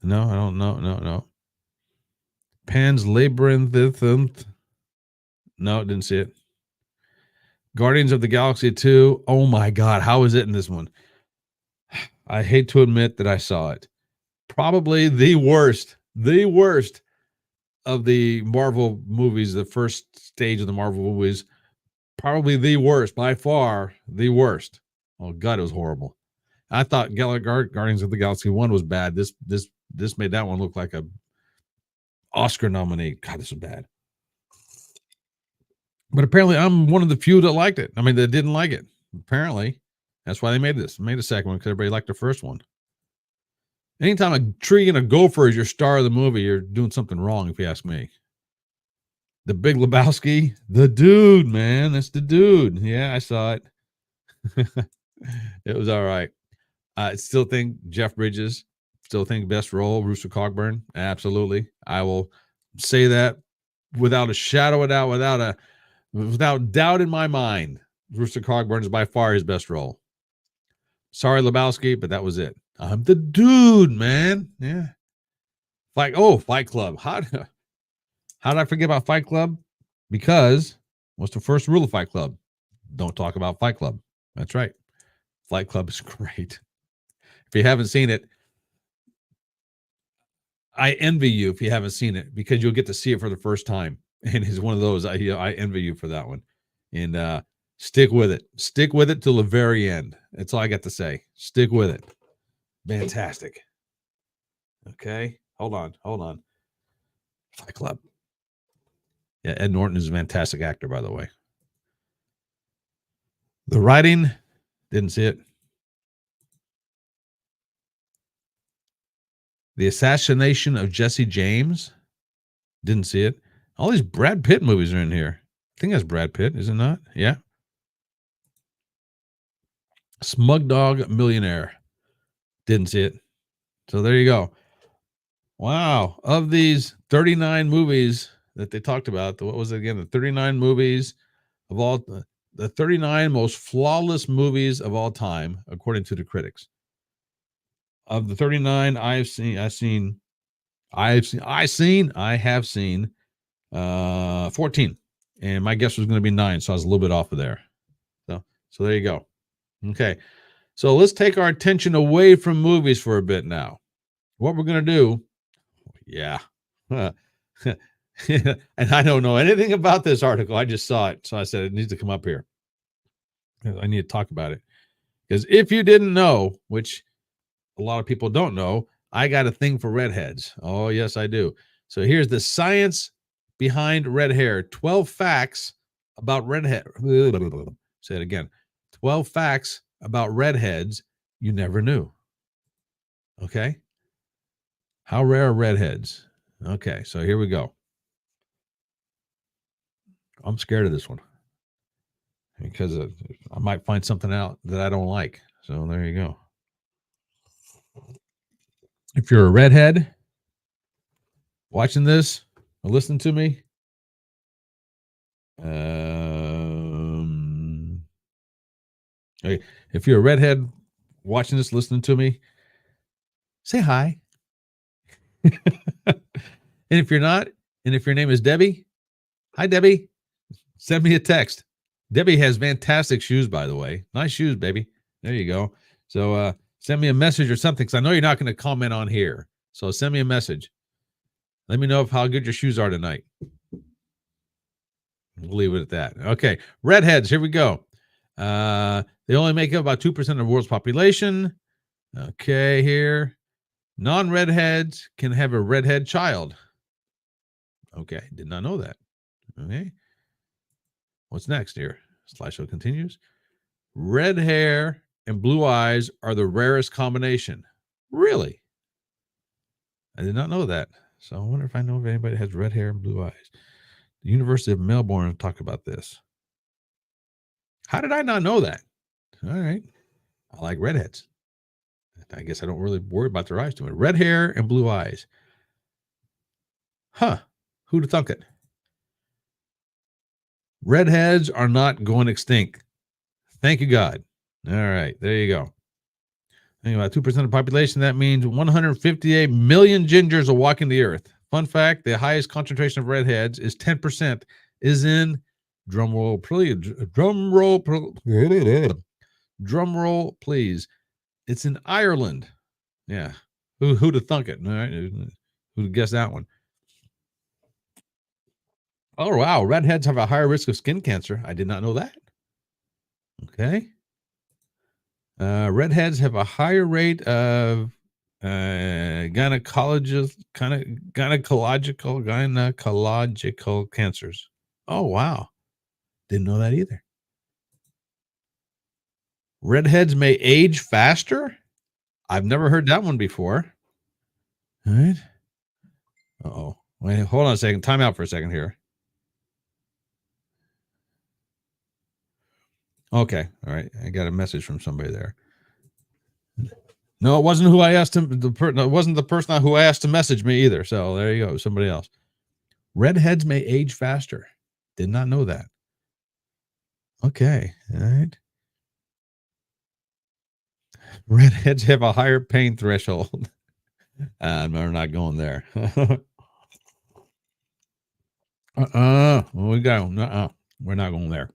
No, I don't know. No. Pan's Labyrinth. No, didn't see it. Guardians of the Galaxy 2. Oh my God, how is it in this one? I hate to admit that I saw it. Probably the worst of the Marvel movies, the first stage of the Marvel movies. Probably the worst, by far the worst. Oh God, it was horrible. I thought Guardians of the Galaxy 1 was bad. This made that one look like a Oscar nominee. God, this is bad. But apparently I'm one of the few that liked it. I mean, that didn't like it. Apparently. That's why they made a second one, because everybody liked the first one. Anytime a tree and a gopher is your star of the movie, you're doing something wrong, if you ask me. The Big Lebowski, the dude, man. That's the dude. Yeah, I saw it. It was all right. I still think Jeff Bridges, best role, Rooster Cogburn. Absolutely. I will say that without a shadow of doubt, without doubt in my mind. Rooster Cogburn is by far his best role. Sorry, Lebowski, but that was it. I'm the dude, man. Yeah. Fight Club. How did I forget about Fight Club? Because what's the first rule of Fight Club? Don't talk about Fight Club. That's right. Fight Club is great. If you haven't seen it, I envy you if you haven't seen it, because you'll get to see it for the first time. And it's one of those, I envy you for that one. And stick with it. Stick with it till the very end. That's all I got to say. Stick with it. Fantastic. Okay. Hold on. Fight Club. Yeah, Ed Norton is a fantastic actor, by the way. The Writing, didn't see it. The Assassination of Jesse James, didn't see it. All these Brad Pitt movies are in here. I think that's Brad Pitt, is it not? Yeah. Smugdog Millionaire, didn't see it. So there you go. Wow. Of these 39 movies that they talked about, what was it again? The 39 movies of all, the 39 most flawless movies of all time, according to the critics. Of the 39 I have seen 14. And my guess was going to be 9, so I was a little bit off of there. So there you go. Okay. So let's take our attention away from movies for a bit now. What we're going to do, yeah. And I don't know anything about this article. I just saw it. So I said it needs to come up here. I need to talk about it. Because if you didn't know, which a lot of people don't know, I got a thing for redheads. Oh, yes, I do. So here's the science behind red hair. 12 facts about redhead. Say it again. 12 facts about redheads you never knew. Okay. How rare are redheads? Okay, so here we go. I'm scared of this one because I might find something out that I don't like. So there you go. If you're a redhead watching this or listening to me, hey, if you're a redhead watching this, listening to me, say hi. And if you're not, and if your name is Debbie, hi, Debbie. Send me a text. Debbie has fantastic shoes, by the way. Nice shoes, baby. There you go. So send me a message or something, because I know you're not going to comment on here. So send me a message. Let me know how good your shoes are tonight. We'll leave it at that. Okay. Redheads, here we go. They only make up about 2% of the world's population. Okay, here. Non-redheads can have a redhead child. Okay, did not know that. Okay. What's next here? Slideshow continues. Red hair and blue eyes are the rarest combination. Really? I did not know that. So I wonder if I know if anybody has red hair and blue eyes. The University of Melbourne talked about this. How did I not know that? All right. I like redheads. I guess I don't really worry about their eyes too much. Red hair and blue eyes. Huh. Who'd have thunk it? Redheads are not going extinct. Thank you, God. All right. There you go. Anyway, 2% of the population, that means 158 million gingers are walking the earth. Fun fact, the highest concentration of redheads is 10%, is in, drum roll, please, drum roll, please. It's in Ireland. Yeah. Who'd have thunk it? All right. Who'd guess that one? Oh, wow. Redheads have a higher risk of skin cancer. I did not know that. Okay. Redheads have a higher rate of gynecological cancers. Oh, wow. Didn't know that either. Redheads may age faster? I've never heard that one before. All right. Uh-oh. Wait, hold on a second. Time out for a second here. Okay. All right. I got a message from somebody there. No, it wasn't who I asked him. It wasn't the person who I asked to message me either. So there you go. Somebody else. Redheads may age faster. Did not know that. Okay. All right. Redheads have a higher pain threshold. We're not going there. We're not going there.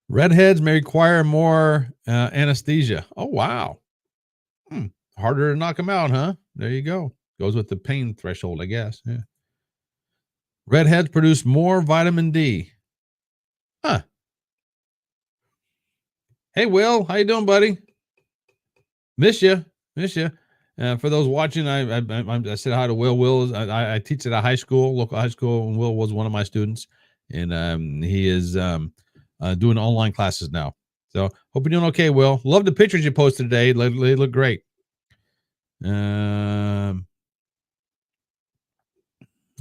Redheads may require more anesthesia. Oh, wow. Harder to knock them out, huh? There you go. Goes with the pain threshold, I guess. Yeah. Redheads produce more vitamin D. Huh. Hey, Will, how you doing, buddy? Miss you. For those watching, I said hi to Will. Will, I teach at a local high school, and Will was one of my students, and he is doing online classes now. So hope you're doing okay, Will. Love the pictures you posted today. They look great.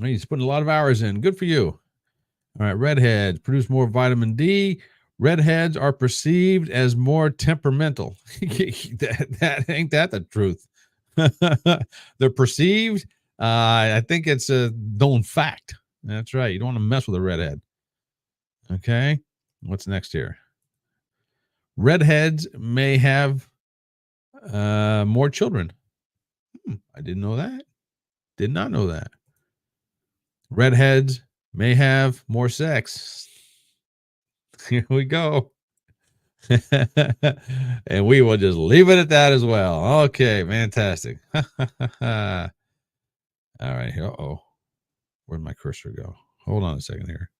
He's putting a lot of hours in. Good for you. All right, redheads produce more vitamin D. Redheads are perceived as more temperamental. that ain't that the truth. They're perceived. I think it's a known fact. That's right. You don't want to mess with a redhead. Okay. What's next here? Redheads may have more children. I didn't know that. Did not know that. Redheads may have more sex. Here we go. And we will just leave it at that as well. Okay, fantastic. All right. Here. Uh-oh. Where'd my cursor go? Hold on a second here.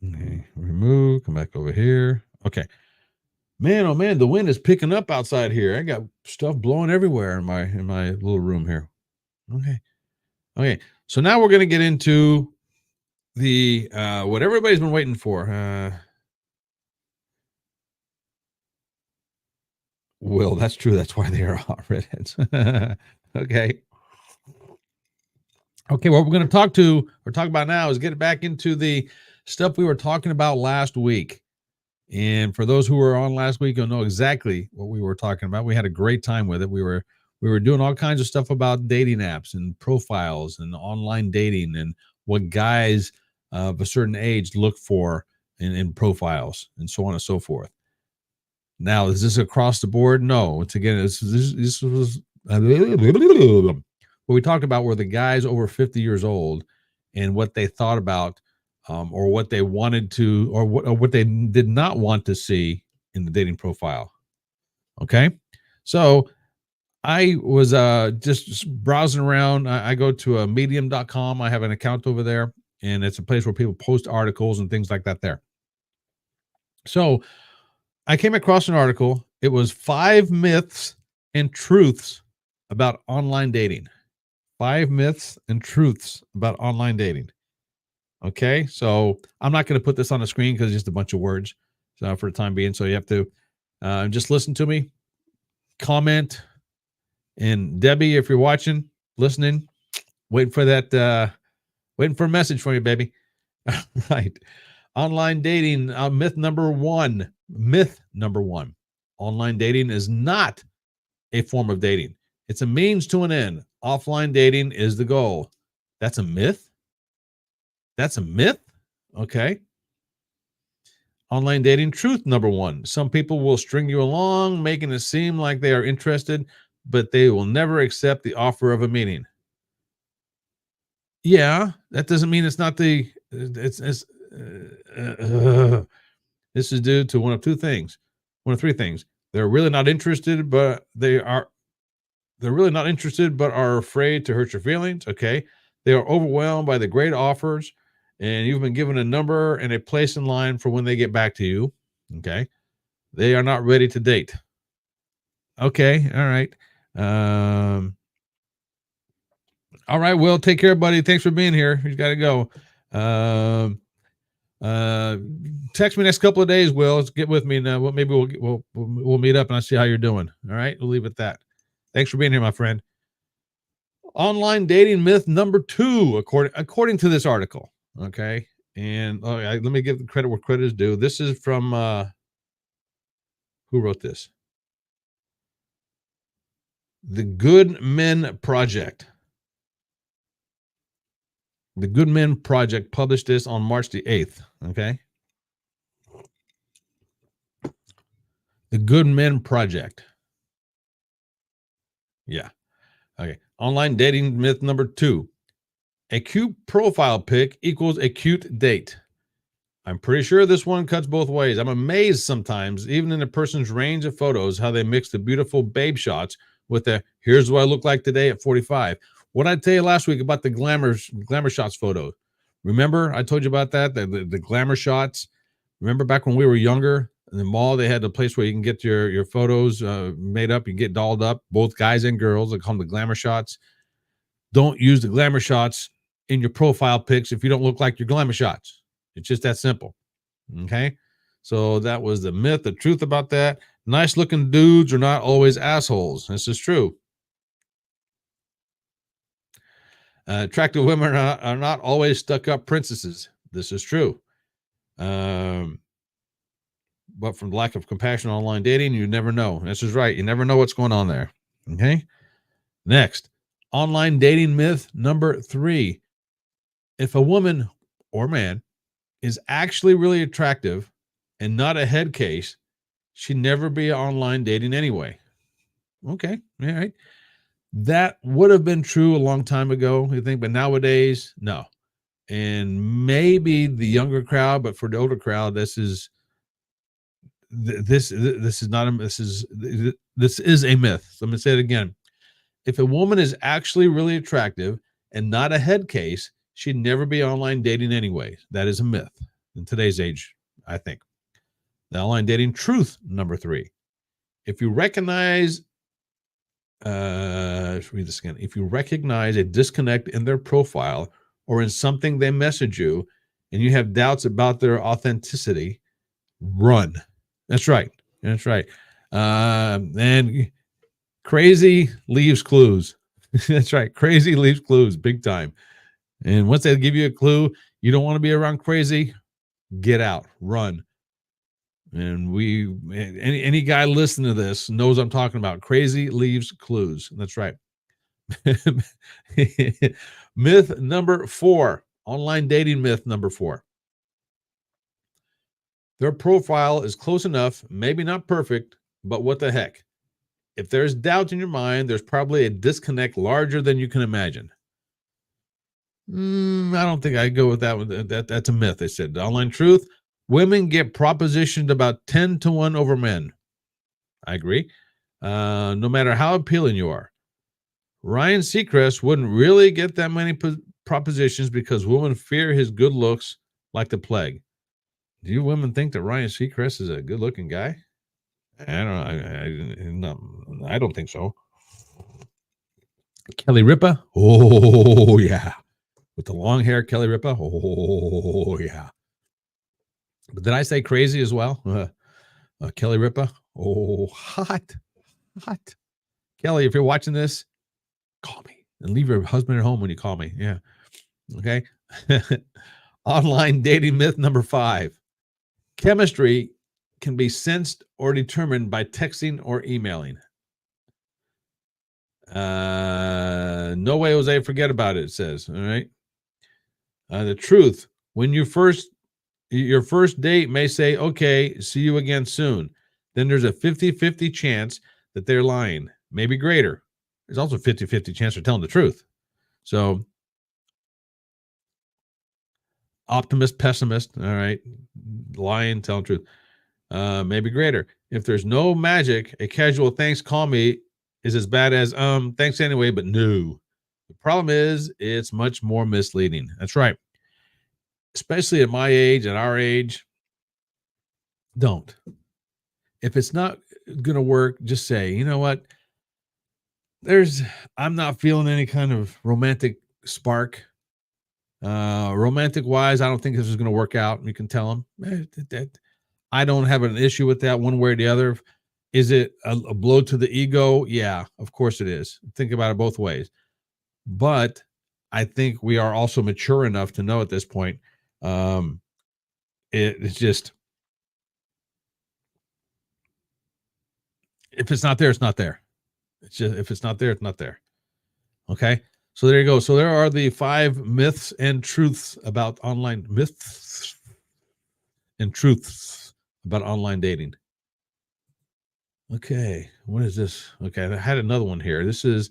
Okay, remove, come back over here. Okay. Man, oh man, the wind is picking up outside here. I got stuff blowing everywhere in my little room here. Okay. Okay. So now we're gonna get into the what everybody's been waiting for. Well, that's true. That's why they are hot redheads. Okay. Okay, what we're going to talk about now is get back into the stuff we were talking about last week. And for those who were on last week, you'll know exactly what we were talking about. We had a great time with it. We were doing all kinds of stuff about dating apps and profiles and online dating and what guys of a certain age look for in profiles and so on and so forth. Now, is this across the board? No. It's again, this was what we talked about were the guys over 50 years old and what they thought about or what they wanted to or what they did not want to see in the dating profile. Okay. So I was just browsing around. I go to medium.com. I have an account over there, and it's a place where people post articles and things like that there. So I came across an article. It was 5 myths and truths about online dating. 5 myths and truths about online dating. Okay, so I'm not going to put this on the screen because it's just a bunch of words for the time being. So you have to just listen to me, comment, and Debbie, if you're watching, listening, waiting for that, waiting for a message from you, baby. Right. Online dating, myth number one. Myth number one. Online dating is not a form of dating. It's a means to an end. Offline dating is the goal. That's a myth? That's a myth? Okay. Online dating truth number one. Some people will string you along, making it seem like they are interested, but they will never accept the offer of a meeting. Yeah, that doesn't mean it's not the it's this is due to one of three things. They're really not interested, but they're really not interested, but are afraid to hurt your feelings. Okay. They are overwhelmed by the great offers, and you've been given a number and a place in line for when they get back to you. Okay. They are not ready to date. Okay. All right. All right. Well, take care, buddy. Thanks for being here. You got to go. Text me next couple of days, Will. Let's get with me now. Well, maybe we'll meet up and I'll see how you're doing. All right. We'll leave it at that. Thanks for being here, my friend. Online dating myth number 2, according to this article. Okay. And let me give the credit where credit is due. This is from who wrote this? The Good Men Project. The Good Men Project published this on March the 8th. Okay. The Good Men Project. Yeah. Okay. Online dating myth number 2. A cute profile pic equals a cute date. I'm pretty sure this one cuts both ways. I'm amazed sometimes, even in a person's range of photos, how they mix the beautiful babe shots with the here's what I look like today at 45. What I tell you last week about the glamour shots photo. Remember, I told you about that, the glamour shots. Remember back when we were younger in the mall, they had a place where you can get your photos made up, you get dolled up, both guys and girls. They call them the glamour shots. Don't use the glamour shots in your profile pics if you don't look like your glamour shots. It's just that simple. Okay. So that was the myth, the truth about that. Nice looking dudes are not always assholes. This is true. Attractive women are not always stuck up princesses. This is true. But from lack of compassion online dating, you never know. This is right. You never know what's going on there. Okay. Next, online dating myth number 3. If a woman or man is actually really attractive and not a head case, she'd never be online dating anyway. Okay. All right. That would have been true a long time ago, you think, but nowadays, no. And maybe the younger crowd, but for the older crowd, this is not a this is a myth. So I'm gonna say it again. If a woman is actually really attractive and not a head case, she'd never be online dating anyway. That is a myth. in today's age, I think. The online dating truth, number 3. If you recognize, let's read this again. If you recognize a disconnect in their profile or in something they message you, and you have doubts about their authenticity, run. That's right. That's right. And crazy leaves clues. That's right. Crazy leaves clues big time. And once they give you a clue, you don't want to be around crazy, get out, run. And any guy listening to this knows I'm talking about. Crazy leaves clues. That's right. Myth number 4, online dating myth number 4. Their profile is close enough, maybe not perfect, but what the heck? If there's doubt in your mind, there's probably a disconnect larger than you can imagine. I don't think I go with that one. That's a myth. They said the online truth. Women get propositioned about 10 to 1 over men. I agree. No matter how appealing you are. Ryan Seacrest wouldn't really get that many propositions because women fear his good looks like the plague. Do you women think that Ryan Seacrest is a good-looking guy? I don't think so. Kelly Ripa? Oh, yeah. With the long hair, Kelly Ripa? Oh, yeah. But did I say crazy as well? Kelly Ripa? Oh, hot. Kelly, if you're watching this, call me. And leave your husband at home when you call me. Yeah. Okay. Online dating myth number 5. Chemistry can be sensed or determined by texting or emailing. No way, Jose, forget about it says. All right. The truth, when your first date may say, okay, see you again soon. Then there's a 50-50 chance that they're lying, maybe greater. There's also a 50-50 chance they're telling the truth. So optimist, pessimist, all right, lying, telling truth, maybe greater. If there's no magic, a casual thanks, call me is as bad as thanks anyway, but no. The problem is it's much more misleading. That's right. Especially at my age, at our age, don't. If it's not going to work, just say, you know what? I'm not feeling any kind of romantic spark. Romantic wise, I don't think this is going to work out. You can tell them I don't have an issue with that one way or the other. Is it a blow to the ego? Yeah, of course it is. Think about it both ways. But I think we are also mature enough to know at this point, it's just, if it's not there, it's not there. It's just, if it's not there, it's not there. Okay. So there you go. So there are the 5 myths and truths about online myths and truths about online dating. Okay. What is this? Okay. I had another one here. This is,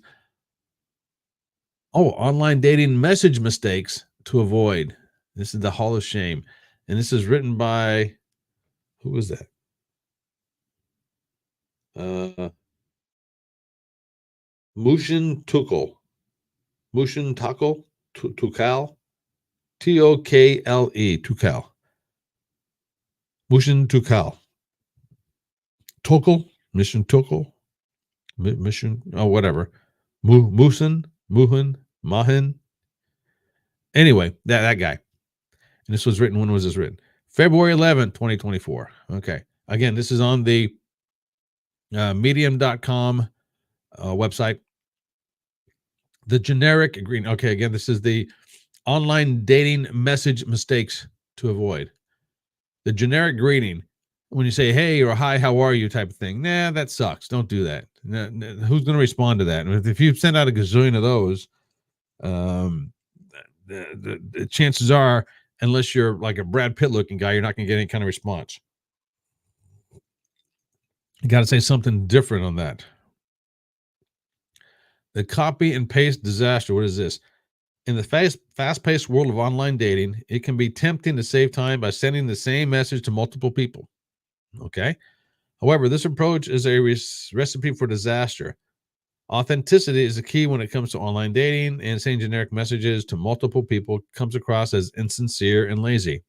online dating message mistakes to avoid. This is the Hall of Shame. And this is written by, who was that? Mushin Tukal. Mushin Tukal? Tukal? Tokle. Tukal. Mushin Tukal. Tukal? Mission Tukal? Mission? Oh, whatever. Muhin? Mahin? Anyway, that guy. And this was written, when was this written? February 11th, 2024. Okay. Again, this is on the medium.com website. The generic green. Okay, again, this is the online dating message mistakes to avoid. The generic greeting, when you say, hey, or hi, how are you type of thing. Nah, that sucks. Don't do that. Who's going to respond to that? And if you send out a gazillion of those, the chances are, unless you're like a Brad Pitt looking guy, you're not going to get any kind of response. You got to say something different on that. The copy and paste disaster. What is this? In the fast-paced world of online dating, it can be tempting to save time by sending the same message to multiple people. Okay. However, this approach is a recipe for disaster. Authenticity is the key when it comes to online dating, and sending generic messages to multiple people comes across as insincere and lazy.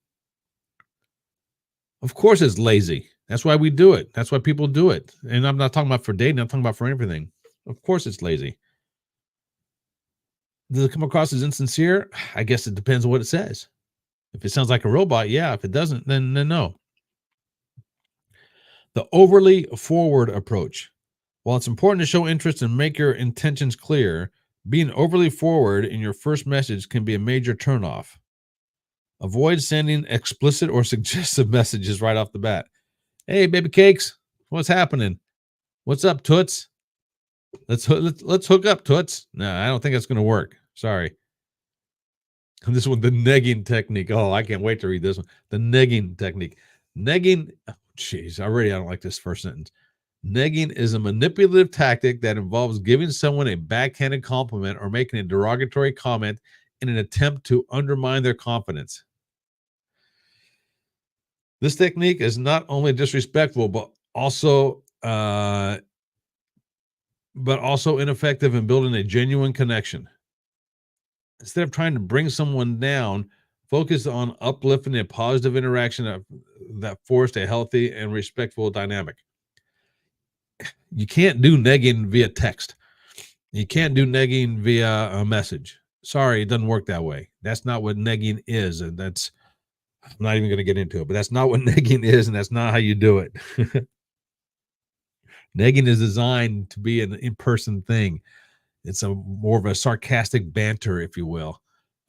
Of course it's lazy. That's why we do it. That's why people do it. And I'm not talking about for dating. I'm talking about for everything. Of course it's lazy. Does it come across as insincere? I guess it depends on what it says. If it sounds like a robot, yeah. If it doesn't, then no. The overly forward approach. While it's important to show interest and make your intentions clear, being overly forward in your first message can be a major turnoff. Avoid sending explicit or suggestive messages right off the bat. Hey, baby cakes, what's happening? What's up, toots? Let's hook up, toots. No, I don't think that's going to work. Sorry. This one, the negging technique. Oh, I can't wait to read this one. The negging technique. Negging. Jeez, already I don't like this first sentence. Negging is a manipulative tactic that involves giving someone a backhanded compliment or making a derogatory comment in an attempt to undermine their confidence. This technique is not only disrespectful, but also ineffective in building a genuine connection. Instead of trying to bring someone down, focus on uplifting a positive interaction that forced a healthy and respectful dynamic. You can't do negging via text. You can't do negging via a message. Sorry, it doesn't work that way. That's not what negging is. And I'm not even going to get into it, but that's not what negging is. And that's not how you do it. Negging is designed to be an in-person thing. It's more of a sarcastic banter, if you will.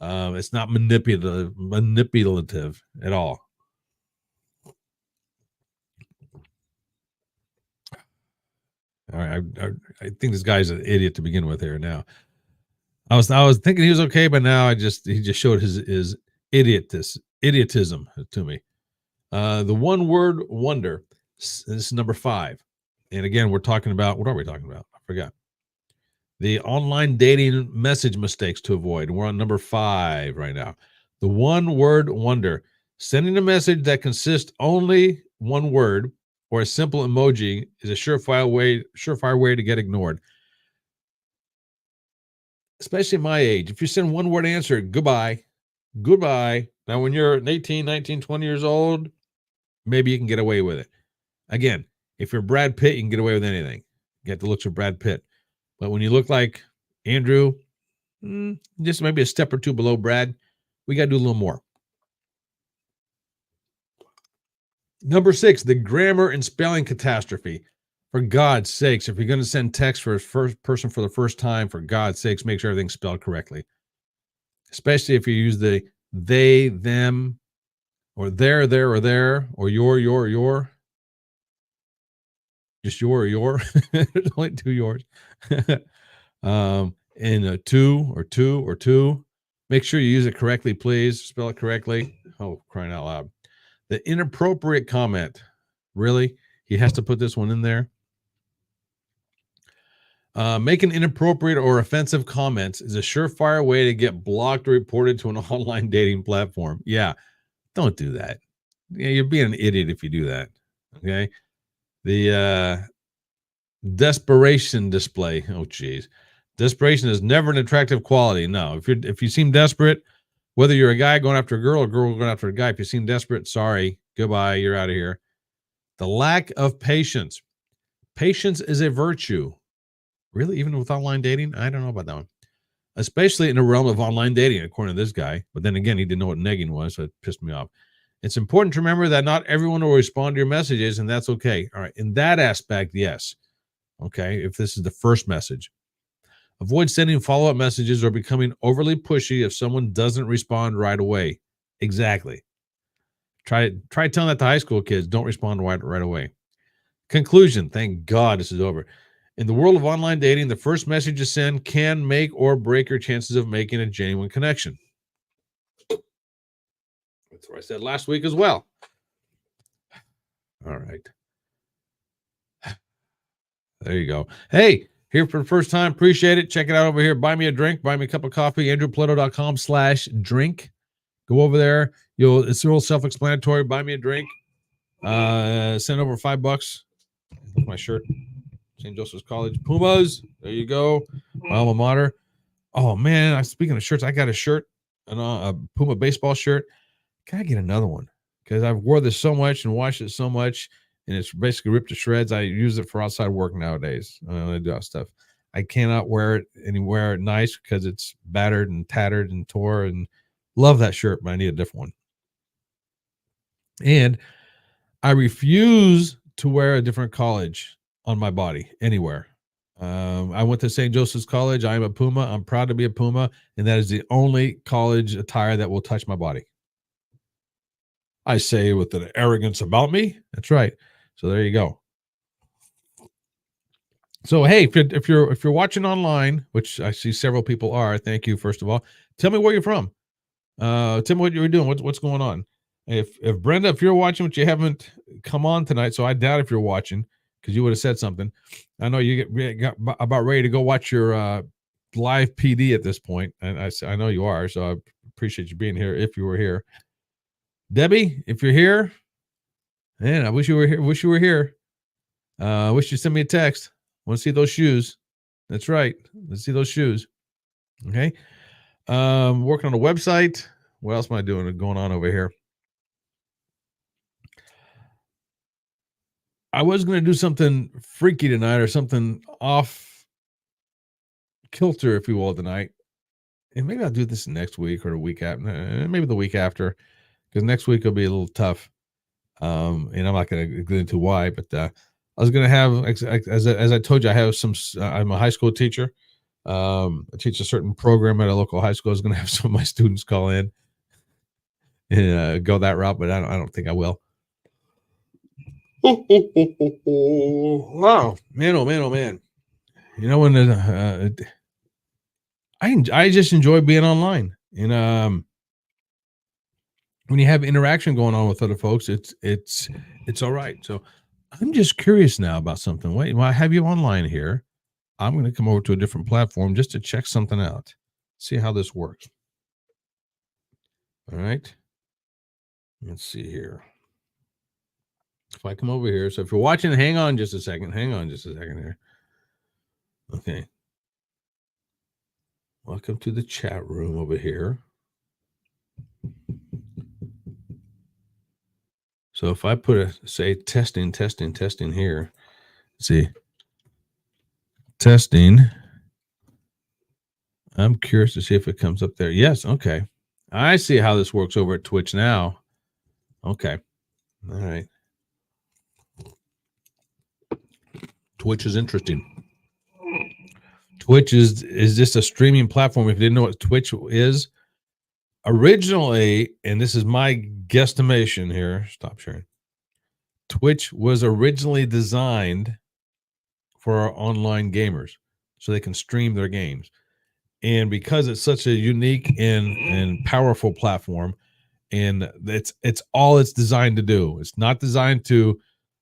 It's not manipulative at all. All right, I think this guy's an idiot to begin with here. Now, I was thinking he was okay, but now he just showed his idiotism to me. The one word wonder. This is number 5, and again, we're talking about, what are we talking about? I forgot. The online dating message mistakes to avoid. We're on number 5 right now. The one word wonder. Sending a message that consists only one word or a simple emoji is a surefire way to get ignored. Especially my age. If you send one word answer, goodbye. Goodbye. Now, when you're 18, 19, 20 years old, maybe you can get away with it. Again, if you're Brad Pitt, you can get away with anything. You get the looks of Brad Pitt. But when you look like Andrew, just maybe a step or two below Brad, we got to do a little more. Number 6, the grammar and spelling catastrophe. For God's sakes, if you're going to send text for a first person for the first time, for God's sakes, make sure everything's spelled correctly. Especially if you use the they, them, or their, or their, or your. Just your. There's only 2 yours. And a two. Make sure you use it correctly, please. Spell it correctly. Oh, crying out loud. The inappropriate comment. Really? He has to put this one in there. Making inappropriate or offensive comments is a surefire way to get blocked or reported to an online dating platform. Yeah, don't do that. Yeah, you're being an idiot if you do that. Okay. The desperation display. Oh, geez. Desperation is never an attractive quality. No, if you seem desperate, whether you're a guy going after a girl or a girl going after a guy, if you seem desperate, sorry, goodbye, you're out of here. The lack of patience. Patience is a virtue. Really? Even with online dating? I don't know about that one. Especially in the realm of online dating, according to this guy. But then again, he didn't know what negging was, so it pissed me off. It's important to remember that not everyone will respond to your messages, and that's okay. All right. In that aspect, yes. Okay. If this is the first message. Avoid sending follow-up messages or becoming overly pushy if someone doesn't respond right away. Exactly. Try telling that to high school kids. Don't respond right away. Conclusion. Thank God this is over. In the world of online dating, the first message you send can make or break your chances of making a genuine connection. That's what I said last week as well. All right. There you go. Hey, here for the first time. Appreciate it. Check it out over here. Buy me a drink. Buy me a cup of coffee. AndrewPleto.com/drink. Go over there. It's real self-explanatory. Buy me a drink. Send over $5. That's my shirt. St. Joseph's College Pumas. There you go. My alma mater. Oh, man. Speaking of shirts, I got a shirt, a Puma baseball shirt. Can I get another one? because I've wore this so much and washed it so much, and it's basically ripped to shreds. I use it for outside work nowadays when I do that stuff. I cannot wear it anywhere nice because it's battered and tattered and tore. And love that shirt, but I need a different one. And I refuse to wear a different college on my body anywhere. I went to St. Joseph's College. I am a Puma. I'm proud to be a Puma, and that is the only college attire that will touch my body. I say with an arrogance about me. That's right. So there you go. So hey, if you're watching online, which I see several people are, thank you first of all. Tell me where you're from. Tell me what you were doing. What's going on? If Brenda, if you're watching, but you haven't come on tonight, so I doubt if you're watching because you would have said something. I know you got about ready to go watch your live PD at this point, and I know you are. So I appreciate you being here. If you were here, Debbie, if you're here, man, I wish you were here. Wish you were here. Wish you send me a text. Want to see those shoes? That's right. Let's see those shoes. Okay. Working on a website. What else am I doing? Going on over here? I was going to do something freaky tonight or something off kilter, if you will, tonight. And maybe I'll do this next week or a week after, maybe the week after, because next week will be a little tough. And I'm not going to get into why, but I was going to have, as I told you, I have some. I'm a high school teacher. I teach a certain program at a local high school. I was going to have some of my students call in and go that route, but I don't think I will. Wow, man! Oh man! Oh man! You know when I just enjoy being online, and when you have interaction going on with other folks, it's all right. So I'm just curious now about something. Wait, well, I have you online here. I'm going to come over to a different platform just to check something out, see how this works. All right. Let's see here. If I come over here, so if you're watching, hang on just a second. Hang on just a second here. Okay. Welcome to the chat room over here. So if I put say testing here, let's see, testing. I'm curious to see if it comes up there. Yes. Okay. I see how this works over at Twitch now. Okay. All right. Twitch is interesting. Twitch is just a streaming platform. If you didn't know what Twitch is, originally, and this is my guesstimation here, stop sharing. Twitch was originally designed for our online gamers so they can stream their games. And because it's such a unique and powerful platform, and it's all it's designed to do. It's not designed to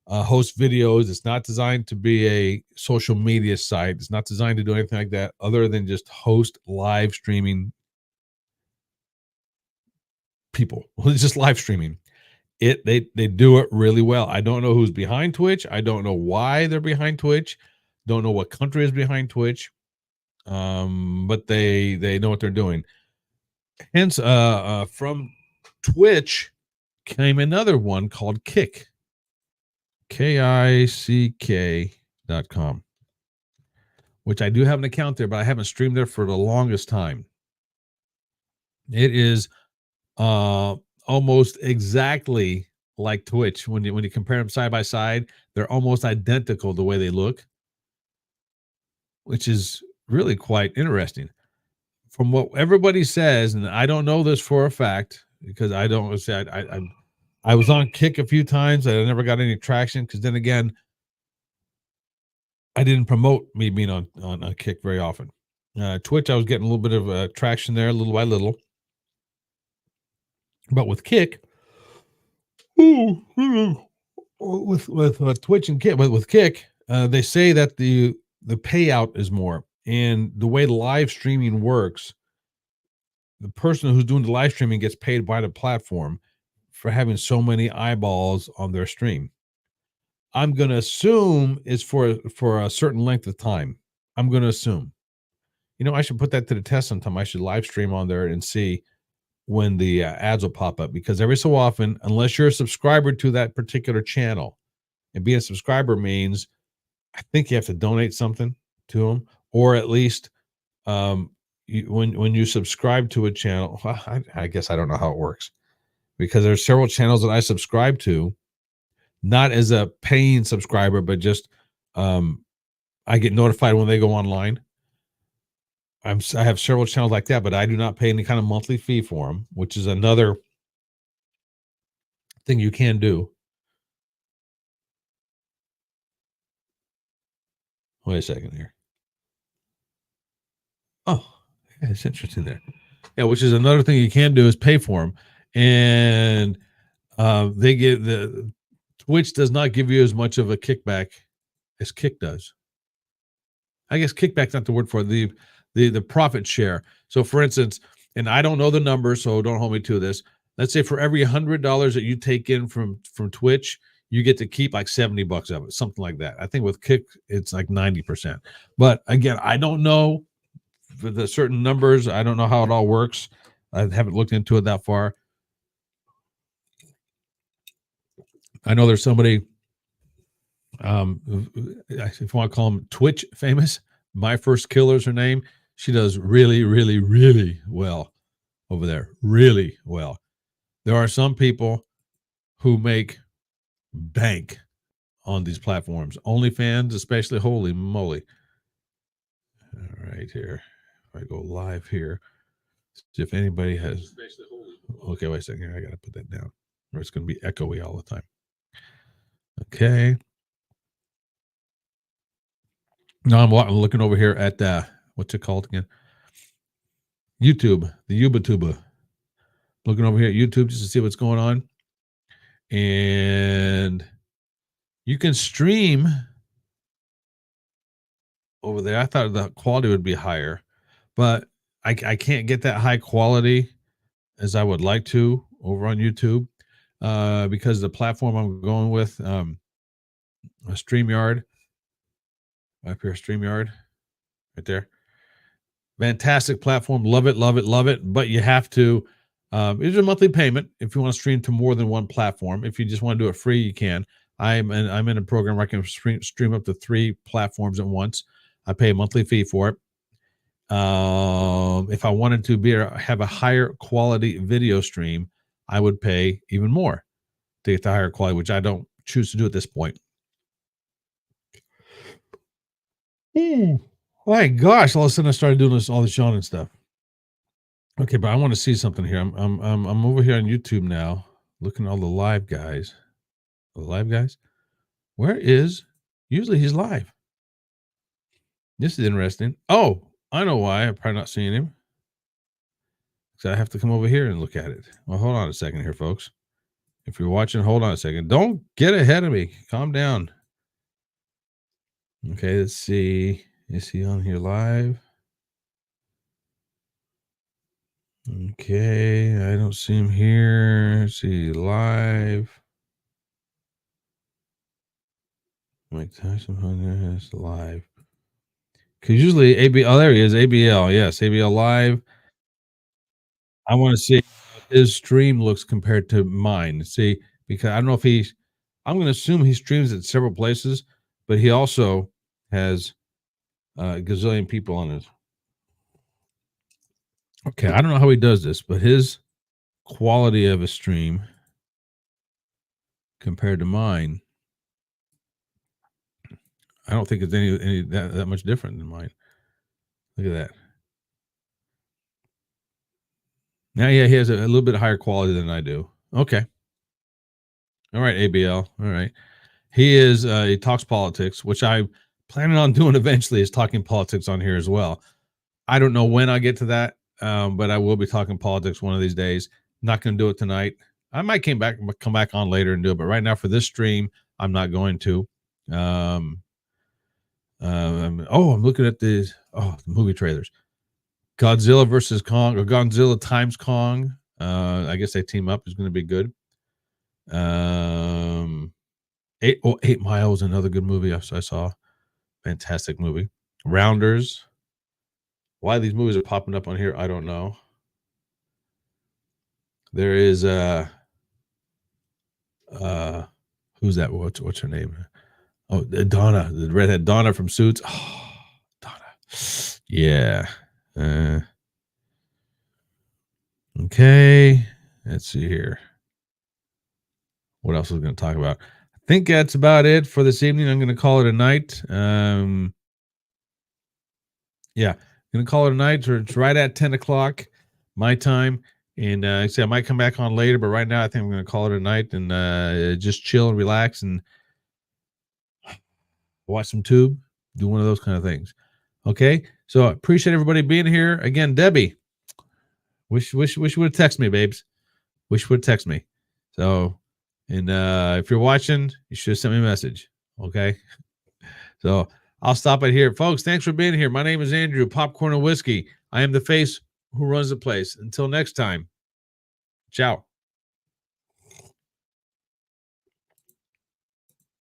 host videos. It's not designed to be a social media site. It's not designed to do anything like that other than just host live streaming people. Well, it's just live streaming. They do it really well. I don't know who's behind Twitch. I don't know why they're behind Twitch. Don't know what country is behind Twitch. But they know what they're doing. Hence, from Twitch came another one called Kick. KICK.com, which I do have an account there, but I haven't streamed there for the longest time. It is almost exactly like Twitch. When you compare them side by side, they're almost identical the way they look, which is really quite interesting. From what everybody says, and I don't know this for a fact because I don't say I was on Kick a few times. I never got any traction because then again, I didn't promote me being on Kick very often. Twitch, I was getting a little bit of traction there, little by little. But with Kick, with Twitch and Kick, with Kick, they say that the payout is more, and the way the live streaming works, the person who's doing the live streaming gets paid by the platform for having so many eyeballs on their stream. I'm going to assume it's for a certain length of time. I'm going to assume. I should put that to the test sometime. I should live stream on there and see when the ads will pop up, because every so often, unless you're a subscriber to that particular channel, and being a subscriber means I think you have to donate something to them, or at least when you subscribe to a channel. Well, I guess I don't know how it works, because there's several channels that I subscribe to, not as a paying subscriber, but just um, I get notified when they go online. I have several channels like that, but I do not pay any kind of monthly fee for them, which is another thing you can do. Wait a second here. Oh, yeah, it's interesting there. Yeah, which is another thing you can do is pay for them, and they get the Twitch does not give you as much of a kickback as Kick does. I guess kickback's not the word for it, the profit share. So for instance, and I don't know the numbers, so don't hold me to this. Let's say for every $100 that you take in from Twitch, you get to keep like $70 of it, something like that. I think with Kick, it's like 90%. But again, I don't know for the certain numbers. I don't know how it all works. I haven't looked into it that far. I know there's somebody, if you want to call them Twitch famous, My First Killer is her name. She does really, really, really well over there. Really well. There are some people who make bank on these platforms. OnlyFans, especially. Holy moly. All right, here. If I go live here, see if anybody has. Okay, wait a second here. I got to put that down, or it's going to be echoey all the time. Okay. Now I'm looking over here at what's it called again? YouTube, the YouTuber. Looking over here at YouTube just to see what's going on. And you can stream over there. I thought the quality would be higher, but I can't get that high quality as I would like to over on YouTube because the platform I'm going with, a StreamYard, up here, StreamYard, right there. Fantastic platform. Love it, love it, love it. But you have to, it's a monthly payment if you want to stream to more than one platform. If you just want to do it free, you can. I'm in a program where I can stream up to 3 platforms at once. I pay a monthly fee for it. If I wanted to have a higher quality video stream, I would pay even more to get the higher quality, which I don't choose to do at this point. My gosh! All of a sudden, I started doing all this yawning stuff. Okay, but I want to see something here. I'm over here on YouTube now, looking at all the live guys. The live guys. Where is? Usually he's live. This is interesting. Oh, I know why. I'm probably not seeing him. So I have to come over here and look at it. Well, hold on a second here, folks. If you're watching, hold on a second. Don't get ahead of me. Calm down. Okay, let's see. Is he on here live? Okay, I don't see him here. Let's see, live. Mike Tyson is live. Because usually oh, there he is, ABL. Yes, ABL live. I want to see his stream looks compared to mine. See, because I don't know if I'm going to assume he streams at several places, but he also has a gazillion people on his. Okay, I don't know how he does this, but his quality of a stream compared to mine, I don't think it's any that much different than mine. Look at that. Now, yeah, he has a little bit higher quality than I do. Okay. All right, ABL. All right. He talks politics, which I'm planning on doing eventually, is talking politics on here as well. I don't know when I get to that, but I will be talking politics one of these days. Not going to do it tonight. I might come back on later and do it, but right now for this stream, I'm not going to. I'm looking at the movie trailers. Godzilla versus Kong, or Godzilla times Kong. I guess they team up is going to be good. 8 Miles, another good movie I saw. Fantastic movie. Rounders. Why these movies are popping up on here, I don't know. There is who's that? What's her name? Oh, Donna, the redhead Donna from Suits. Oh, Donna. Yeah. Okay. Let's see here. What else was going to talk about? I think that's about it for this evening. I'm going to call it a night. Yeah, I'm going to call it a night. It's right at 10 o'clock my time. And I say I might come back on later, but right now I think I'm going to call it a night and just chill and relax and watch some tube, do one of those kind of things. Okay, so I appreciate everybody being here again. Debbie, wish you would have texted me, babes. Wish you would have texted me. So, and if you're watching, you should have sent me a message. Okay, so I'll stop it here, folks. Thanks for being here. My name is Andrew, Popcorn and Whiskey. I am the face who runs the place. Until next time, ciao.